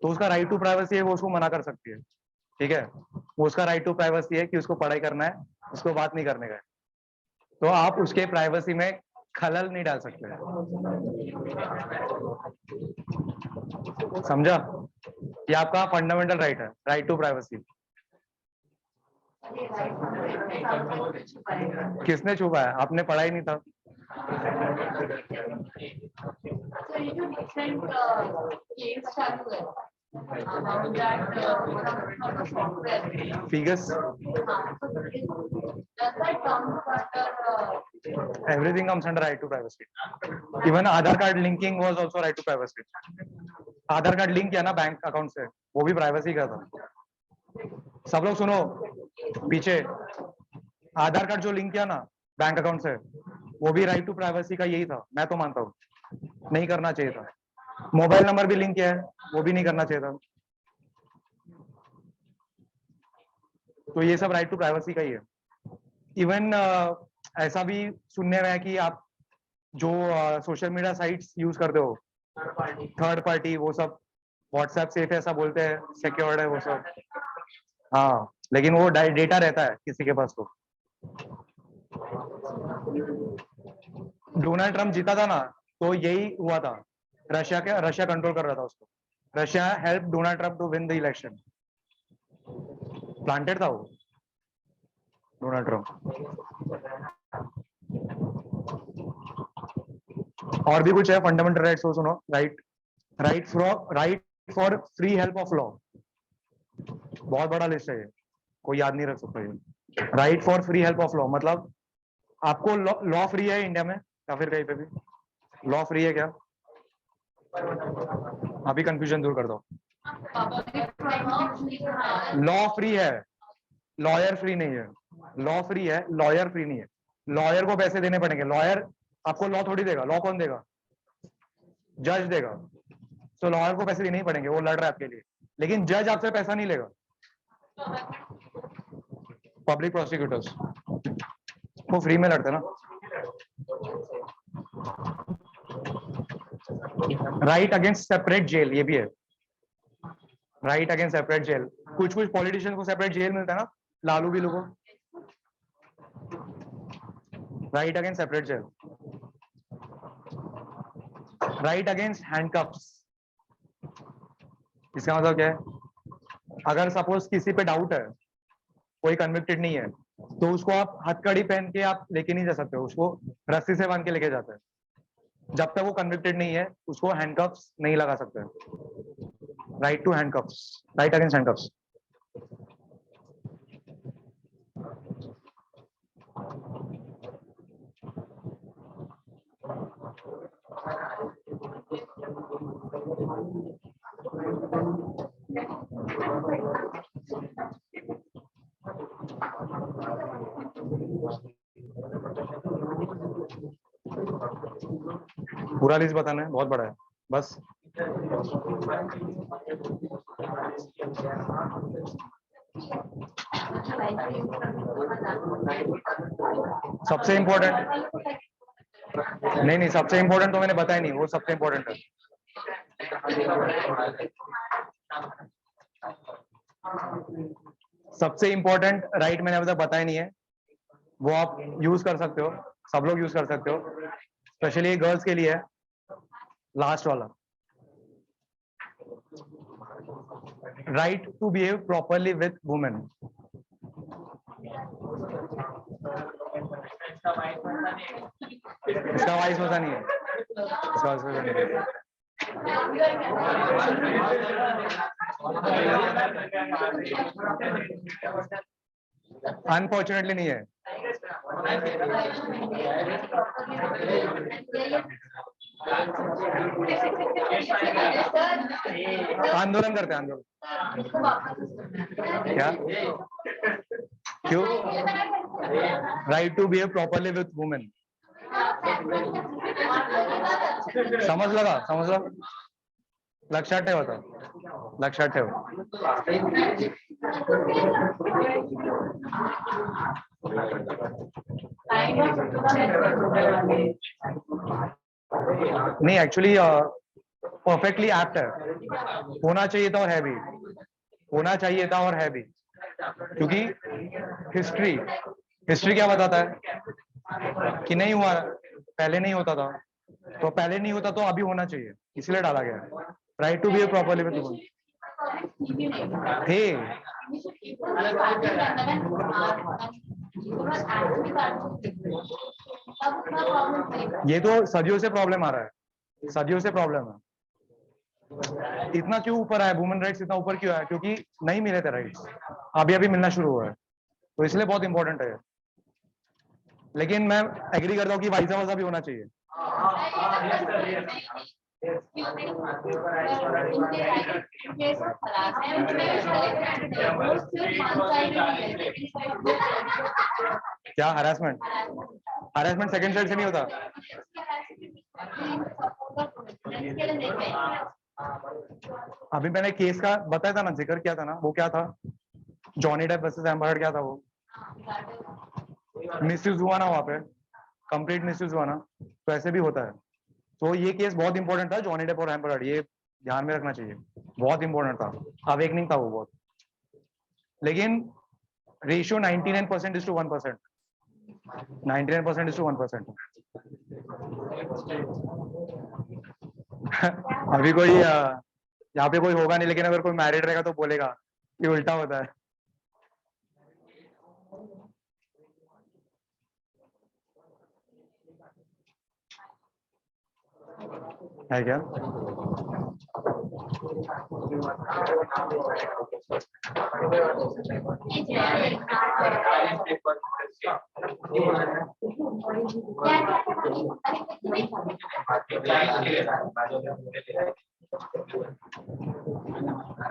[SPEAKER 1] तो उसका राइट टू प्राइवेसी है, वो उसको मना कर सकती है, ठीक है, वो उसका राइट टू प्राइवेसी है कि उसको पढ़ाई करना है, उसको बात नहीं करने का है, तो आप उसके प्राइवेसी में खलल नहीं डाल सकते। समझा? ये आपका फंडामेंटल राइट है, राइट टू प्राइवेसी। किसने छुपा है? आपने पढ़ा ही नहीं था।
[SPEAKER 3] So ये जो recent case चालू है about that some sort of software.
[SPEAKER 1] फिगस
[SPEAKER 3] हाँ, so does that come under
[SPEAKER 1] everything comes under right to privacy. Even Aadhaar card linking was also right to privacy. Aadhaar card link किया ना bank account से, वो भी privacy का था। सब लोग सुनो पीछे, आधार कार्ड जो लिंक किया ना बैंक अकाउंट से, वो भी राइट टू प्राइवेसी का यही था, मैं तो मानता हूँ, नहीं करना चाहिए था। मोबाइल नंबर भी लिंक किया है, वो भी नहीं करना चाहिए था। तो ये सब राइट टू प्राइवेसी का ही है। इवन ऐसा भी सुनने में है कि आप जो सोशल मीडिया साइट्स यूज करते हो, थर्ड पार्टी, वो सब व्हाट्सएप सेफ है ऐसा बोलते हैं, सिक्योर्ड है वो सब, हाँ, लेकिन वो डेटा रहता है किसी के पास। तो डोनाल्ड ट्रम्प जीता था ना, तो यही हुआ था, रशिया कंट्रोल कर रहा था उसको, Russia help Donald Trump to win the election, planted था वो डोनाल्ड ट्रम्प। और भी कुछ है फंडामेंटल राइट्स, को सुनो। Right for free help of law, बहुत बड़ा लिस्ट है ये, कोई याद नहीं रख सकता ये। Right for free help of law मतलब आपको लॉ फ्री है इंडिया में या फिर कहीं पे भी लॉ फ्री है क्या? अभी कंफ्यूजन दूर कर दो। लॉ फ्री है, लॉयर फ्री नहीं है। लॉ फ्री है, लॉयर फ्री नहीं है। लॉयर को पैसे देने पड़ेंगे, लॉयर आपको लॉ थोड़ी देगा, लॉ कौन देगा? जज देगा। तो लॉयर को पैसे देने ही पड़ेंगे, वो लड़ रहा है आपके लिए, लेकिन जज आपसे पैसा नहीं लेगा। पब्लिक प्रोसिक्यूटर्स वो फ्री में लड़ते ना। राइट अगेंस्ट सेपरेट जेल, ये भी है, राइट अगेंस्ट सेपरेट जेल। कुछ पॉलिटिशियन को सेपरेट जेल मिलता है ना, लालू बिलू को, right against separate jail. Right against handcuffs, इसका मतलब क्या है? अगर सपोज किसी पे डाउट है, कोई कन्विक्टेड नहीं है, तो उसको आप हथकड़ी पहन के आप लेके नहीं जा सकते, उसको रस्सी से बांध के लेके जाते हैं। जब तक वो कन्विक्टेड नहीं है उसको हैंडकफ्स नहीं लगा सकते। Right to handcuffs, right against handcuffs. पूरा लिस्ट बताना है, बहुत बड़ा है, बस सबसे इम्पोर्टेंट नहीं, सबसे इम्पोर्टेंट तो मैंने बताया नहीं, वो सबसे इम्पोर्टेंट है। सबसे इम्पोर्टेंट राइट मैंने अभी तक बताया नहीं है, वो आप यूज कर सकते हो, सब लोग यूज कर सकते हो, स्पेशली गर्ल्स के लिए है, लास्ट वाला, right to behave properly with women. इसका वाइस पता नहीं है, इसका वाइस पता नहीं है। अनफॉर्चुनेटली नहीं है। आंदोलन करते हैं, आंदोलन। क्या? क्यों? Right to behave properly with women. समजलं? लक्षात ठेव आता, लक्षात ठेव। नहीं, एक्चुअली परफेक्टली एप्ट है, होना चाहिए था और है भी, होना चाहिए था और है भी, क्योंकि हिस्ट्री क्या बताता है कि नहीं हुआ, पहले नहीं होता था, तो पहले नहीं होता तो अभी होना चाहिए, इसलिए डाला गया। Right to behave properly with women थे। ये तो सदियों से प्रॉब्लम आ रहा है, सदियों से प्रॉब्लम है। इतना क्यों ऊपर आया वुमेन राइट्स, इतना ऊपर क्यों आया? क्योंकि नहीं मिले थे राइट्स, अभी मिलना शुरू हुआ है, तो इसलिए बहुत इंपॉर्टेंट है। लेकिन मैं एग्री करता हूँ कि वाइस वर्सा भी होना चाहिए। क्या हरासमेंट सेकंड साइड से नहीं होता? अभी मैंने केस का बताया था ना, जिक्र किया था ना, वो क्या था? Johnny Depp versus Amber Heard, क्या था वो? मिसयूज हुआ ना वहां पे, कंप्लीट मिसयूज हुआ ना, तो ऐसे भी होता है। तो ये केस बहुत इंपॉर्टेंट था, जॉनी डेप और एम्बर हर्ड, ये ध्यान में रखना चाहिए, बहुत इंपॉर्टेंट था, अवेकनिंग था वो बहुत। लेकिन ratio 99% is to 1%, 99% is to 1%। अभी कोई यहाँ पे कोई होगा नहीं, लेकिन अगर कोई मैरिड रहेगा तो बोलेगा कि उल्टा होता है। है क्या?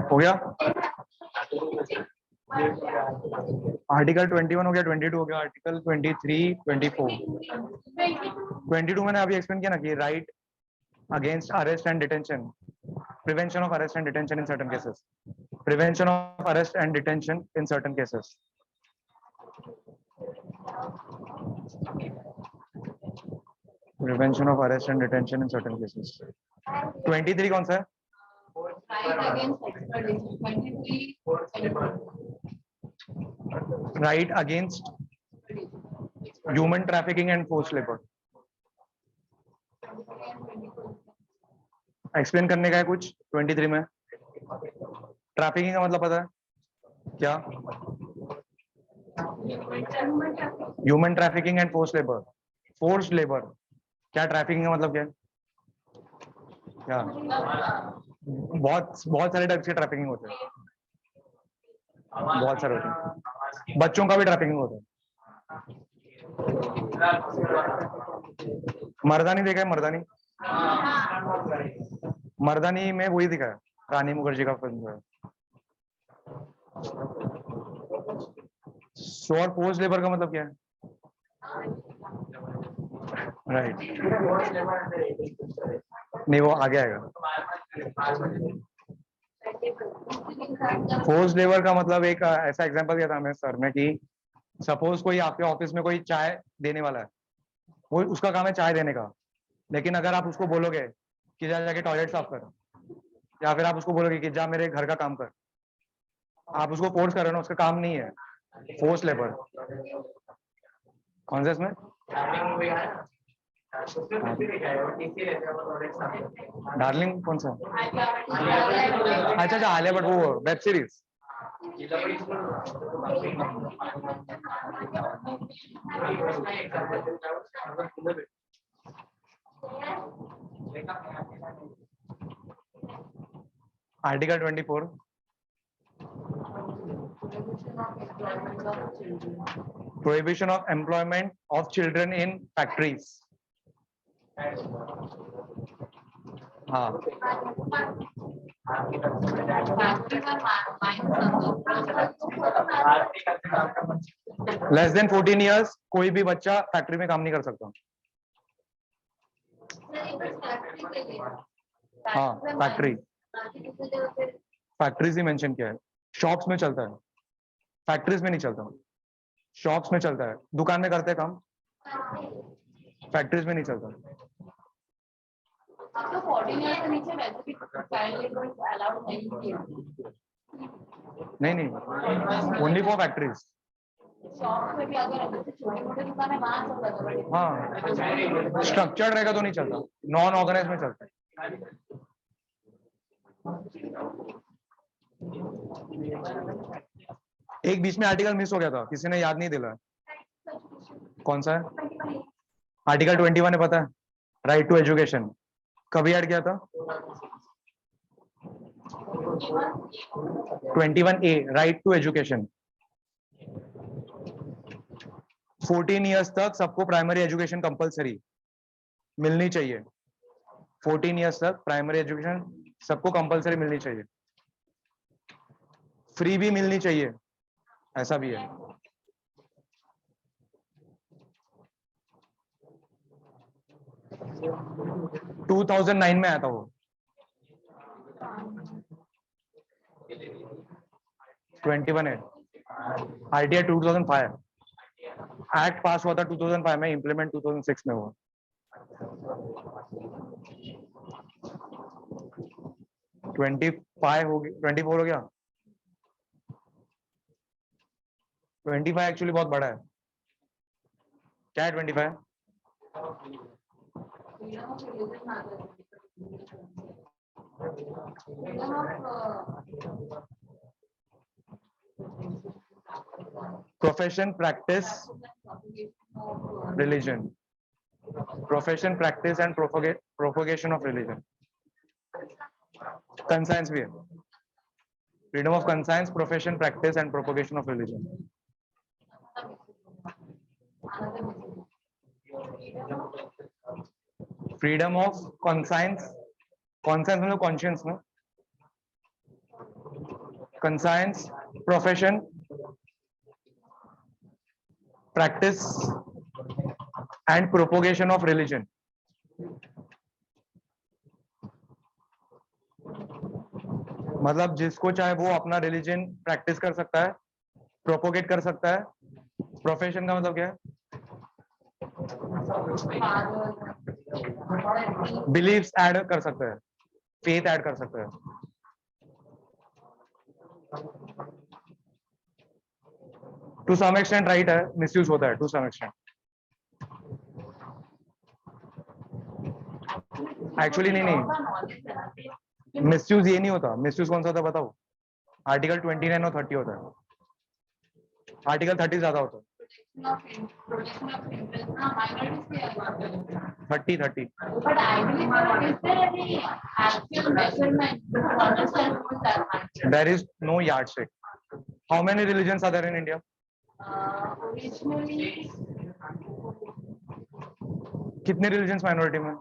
[SPEAKER 1] हो गया? आर्टिकल 21 हो गया, 22 हो गया, आर्टिकल 23, 24, 22 मैंने अभी एक्सप्लेन किया ना कि right against arrest and detention, prevention of arrest and detention in certain cases, prevention of arrest and detention in certain cases. Prevention of arrest and detention in certain cases. 23 कौन सा है? Right against human trafficking and forced labor. Explain करने का है कुछ 23 में? Trafficking का मतलब पता है क्या? Human trafficking and forced labour. क्या ट्रैफिकिंग का मतलब क्या है? क्या? बहुत सारे टाइप के ट्रैफिकिंग होते हैं, बहुत सारे होते हैं, बच्चों का भी ट्रैफिकिंग होता है। मर्दानी देखा है? मर्दानी में वही दिखा है, रानी मुखर्जी का फिल्म जो है। और फोर्स्ड लेबर का मतलब क्या है? राइट, नहीं वो आगे आएगा। फोर्स्ड लेबर का मतलब एक ऐसा एग्जांपल दिया था हमें सर ने कि सपोज कोई आपके ऑफिस में कोई चाय देने वाला है, वो उसका काम है चाय देने का, लेकिन अगर आप उसको बोलोगे कि जा जाके टॉयलेट साफ कर, या फिर आप उसको बोलोगे कि जा मेरे घर का काम कर, आप उसको फोर्स कर रहे हो ना, उसका काम नहीं है, फोर्स लेबर। कौन सा इसमें? डार्लिंग कौन सा? अच्छा आलिया भट्ट, वो web series. Article 24, prohibition of employment of children in factories हाँ लेस देन 14 ईयर्स कोई भी बच्चा फैक्ट्री में काम नहीं कर सकता। हाँ फैक्ट्री, फैक्ट्रीज ही मेंशन किया है। शॉप्स में चलता है, फैक्ट्रीज में नहीं चलता। शॉप्स में चलता है, दुकान में करते हैं काम, फैक्ट्रीज में नहीं चलता।
[SPEAKER 3] अब तो 14 ईयर से नीचे वैसे भी चाइल्ड लेबर अलाउड नहीं किया।
[SPEAKER 1] नहीं ओनली फॉर फैक्ट्रीज।
[SPEAKER 3] शॉप में भी अगर छोटी मोटी दुकान है वहां चल रहा है।
[SPEAKER 1] हाँ स्ट्रक्चर्ड रहेगा तो नहीं चलता, नॉन ऑर्गेनाइज में चलता है। एक बीच में आर्टिकल मिस हो गया था, किसी ने याद नहीं दिला। कौन सा है? आर्टिकल 21 है, पता है? राइट टू एजुकेशन कभी ऐड किया था? 21A right to education. 14 years तक सबको प्राइमरी एजुकेशन कंपलसरी मिलनी चाहिए। 14 इयर्स तक प्राइमरी एजुकेशन सबको कंपलसरी मिलनी चाहिए, फ्री भी मिलनी चाहिए, ऐसा भी है। - 2009 में आया था वो। 21 है, RTI 2005 एक्ट पास हुआ था 2005 में, इम्प्लीमेंट 2006 में हुआ। ट्वेंटी 24 हो गया। 25 एक्चुअली बहुत बड़ा है। क्या है 25? Profession practice religion, profession practice and propagation of religion. Conscience भी है, freedom of conscience, profession practice and propagation of religion. Freedom of conscience, conscience मतलब कॉन्शियंस ना, conscience, profession, practice and propagation of religion. मतलब जिसको चाहे वो अपना religion practice कर सकता है, प्रोपोगेट कर सकता है। प्रोफेशन का मतलब क्या है? बिलीव्स ऐड कर सकता है, फेथ ऐड कर सकता है। टू सम एक्सटेंट राइट है, मिसयूज होता है टू सम एक्सटेंट। एक्चुअली नहीं, मिसयूज ये नहीं होता। मिसयूज कौन सा होता है बताओ? आर्टिकल 29 और 30 होता है, आर्टिकल 30 ज्यादा होता है। 30
[SPEAKER 3] But ideally, is there any actual measurement to understand what that means?
[SPEAKER 1] There is no yardstick. How many religions are there in India?
[SPEAKER 3] Originally,
[SPEAKER 1] कितने religions minority में?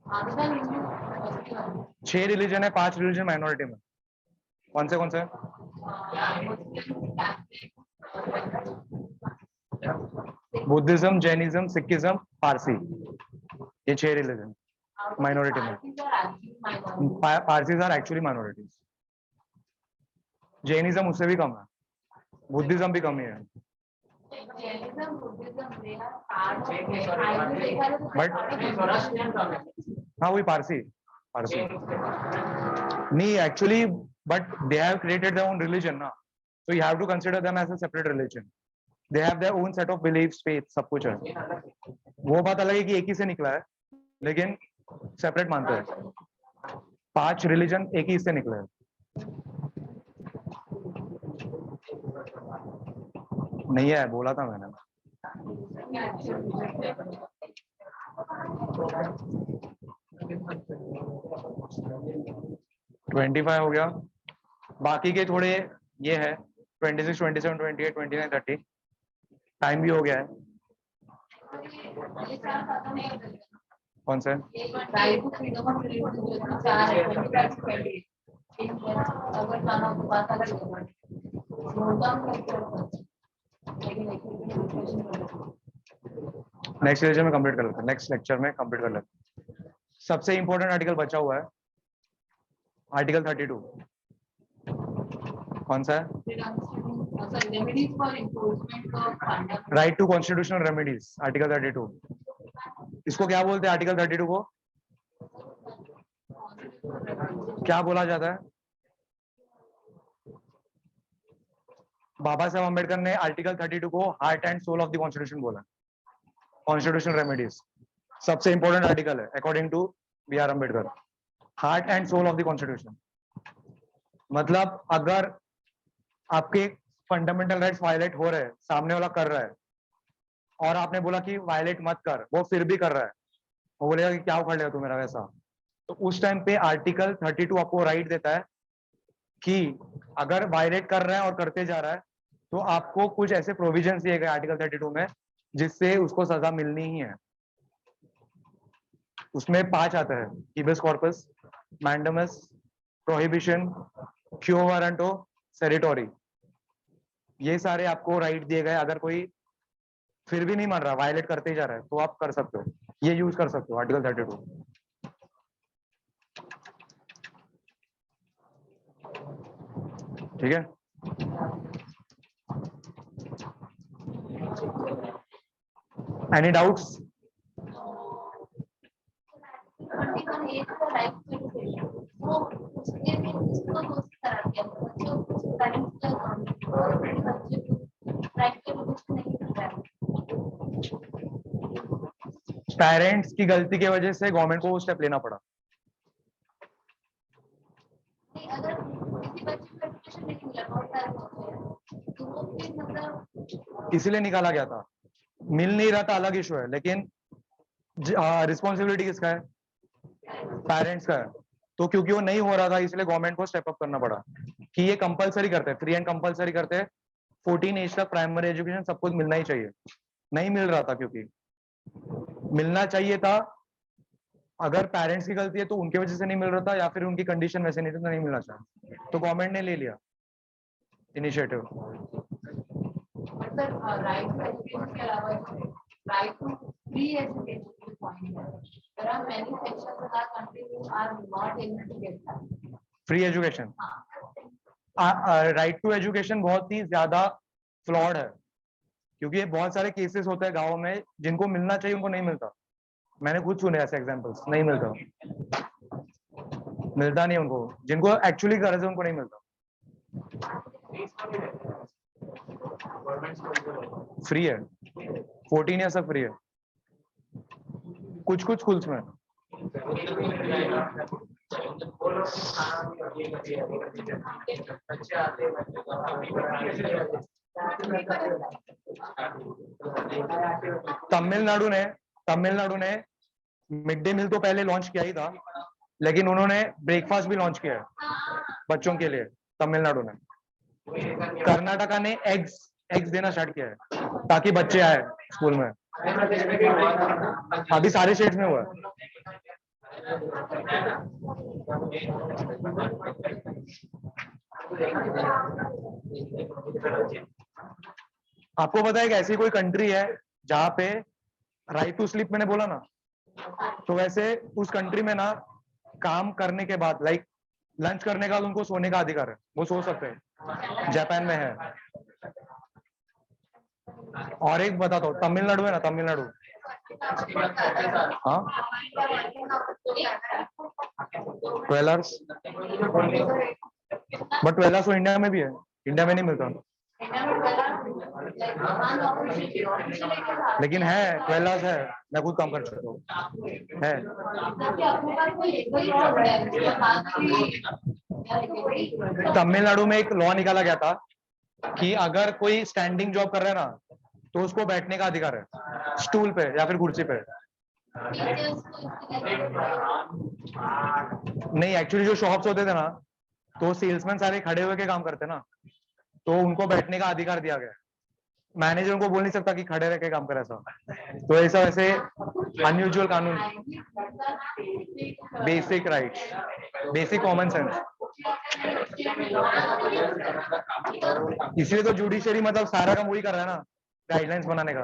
[SPEAKER 3] other than Hindu,
[SPEAKER 1] 6 religion है, 5 religion minority में। कौन से?
[SPEAKER 3] Muslim, Catholic,
[SPEAKER 1] Buddhism, Jainism, Sikhism, Parsi, ये 6 religion minority में।
[SPEAKER 3] Parsis are actually minority.
[SPEAKER 1] Parsis are actually minorities. Jainism उससे भी कम है, बुद्धिज्म भी कम ही है।
[SPEAKER 3] Jainism, Buddhism, they are part of it.
[SPEAKER 1] But हाँ वही पारसी नहीं actually, but they have created their own religion ना, so you have to consider them as a separate religion. They have their own set of beliefs, faith, सब कुछ है। वो बात अलग है कि एक ही से निकला है, लेकिन सेपरेट मानते हैं। 5 रिलीजन एक ही से निकले हैं। नहीं है, बोला था मैंने। ट्वेंटी 25 हो गया, बाकी के थोड़े ये है 26, 27, 28, 29, 30। टाइम भी हो गया है। कौन से?
[SPEAKER 3] Right to freedom of religion जो इसमें 4 है 25 से 28 अगर मानो तो बात अलग है नोट डाउन करके रखो लेकिन
[SPEAKER 1] नेक्स्ट लेक्चर में कंप्लीट कर लेते हैं, नेक्स्ट लेक्चर में कंप्लीट कर लेते हैं। सबसे इंपॉर्टेंट आर्टिकल बचा हुआ है आर्टिकल 32। कौन सा है?
[SPEAKER 3] Remedies for enforcement of fundamental
[SPEAKER 1] right to constitutional remedies, article 32। इसको क्या बोलते हैं? आर्टिकल 32 को क्या बोला जाता है? बाबा साहेब अम्बेडकर ने आर्टिकल 32 को heart and soul of the constitution बोला। कॉन्स्टिट्यूशनल रेमेडीज सबसे इंपॉर्टेंट आर्टिकल है according to B R Ambedkar. Heart and soul of the constitution मतलब अगर आपके फंडामेंटल राइट्स वायलेट हो रहे हैं, सामने वाला कर रहा है और आपने बोला कि वायलेट मत कर, वो फिर भी कर रहा है, वो बोलेगा कि क्या उखाड़ लेगा तू मेरा वैसा, तो उस टाइम पे आर्टिकल 32 आपको राइट देता है कि अगर वायलेट कर रहा है और करते जा रहा है तो आपको कुछ ऐसे प्रोविजन दिए गए आर्टिकल 32 में जिससे उसको सजा मिलनी ही है। उसमें 5 आता है, habeas corpus, mandamus, prohibition, quo warranto, certiorari. ये सारे आपको राइट दिए गए। अगर कोई फिर भी नहीं मान रहा, वायलेट करते ही जा रहा है, तो आप कर सकते हो, ये यूज कर सकते हो आर्टिकल 32। ठीक है? Any doubts? पेरेंट्स की गलती की वजह से गवर्नमेंट को वो स्टेप लेना पड़ा।
[SPEAKER 3] अगर किसी बच्चे को एजुकेशन नहीं मिला बहुत सारे होते हैं तो वो फिर मतलब
[SPEAKER 1] इसीलिए निकाला गया था। मिल नहीं रहा था अलग इशू है, लेकिन रिस्पॉन्सिबिलिटी किसका है? पेरेंट्स का है। तो क्योंकि वो नहीं हो रहा था इसलिए गवर्नमेंट को स्टेप अप करना पड़ा कि ये कंपलसरी करते हैं, फ्री एंड कंपलसरी करते हैं। 14 एज तक प्राइमरी एजुकेशन सबको मिलना ही चाहिए। नहीं मिल रहा था, क्योंकि मिलना चाहिए था। अगर पेरेंट्स की गलती है तो उनकी वजह से नहीं मिल रहा था, या फिर उनकी कंडीशन वैसे नहीं थी तो नहीं मिलना चाहिए, तो गवर्नमेंट ने ले लिया इनिशिएटिव।
[SPEAKER 3] मतलब राइट टू एजुकेशन के अलावा right to free education point है। There are many sections in our country who are not able to get that.
[SPEAKER 1] Free education, right to education बहुत ही ज्यादा फ्लॉड है, क्योंकि ये बहुत सारे केसेस होते हैं गाँव में जिनको मिलना चाहिए उनको नहीं मिलता। मैंने खुद सुने ऐसे एग्जांपल्स, नहीं मिलता, मिलता नहीं उनको, जिनको एक्चुअली गरज है उनको नहीं मिलता। फ्री है, 14 ईयर तक फ्री है कुछ कुछ स्कूल्स में। तमिलनाडु ने मिड डे मील तो पहले लॉन्च किया ही था, लेकिन उन्होंने ब्रेकफास्ट भी लॉन्च किया है बच्चों के लिए। तमिलनाडु ने, कर्नाटका ने एग्स देना स्टार्ट किया है ताकि बच्चे आए स्कूल में। अभी सारे स्टेट्स में हुआ है। आपको पता है कि ऐसी कोई कंट्री है जहां पे राइट टू स्लीप मैंने बोला ना, तो वैसे उस कंट्री में ना काम करने के बाद लाइक लंच करने का उनको सोने का अधिकार है, वो सो सकते हैं। जापान में है। और एक बताता हूँ, तमिलनाडु है ना, तमिलनाडु, हाँ 12 आवर्स, बट 12 आवर्स तो इंडिया में भी है, इंडिया में नहीं मिलता, लेकिन है 12 आवर्स है, मैं खुद काम कर सकता हूँ, है। तमिलनाडु में एक लॉ निकाला गया था कि अगर कोई स्टैंडिंग जॉब कर रहा है ना तो उसको बैठने का अधिकार है, स्टूल पे या फिर कुर्सी पे। नहीं, एक्चुअली जो शॉप्स होते थे ना, तो सेल्समैन सारे खड़े होकर काम करते ना, तो उनको बैठने का अधिकार दिया गया। मैनेजर को बोल नहीं सकता कि खड़े रह के काम करे ऐसा। तो ऐसा वैसे अनयूजुअल कानून, basic rights, basic common sense. इसलिए तो जुडिशरी मतलब सारा काम वही कर रहा है ना, गाइडलाइंस बनाने का।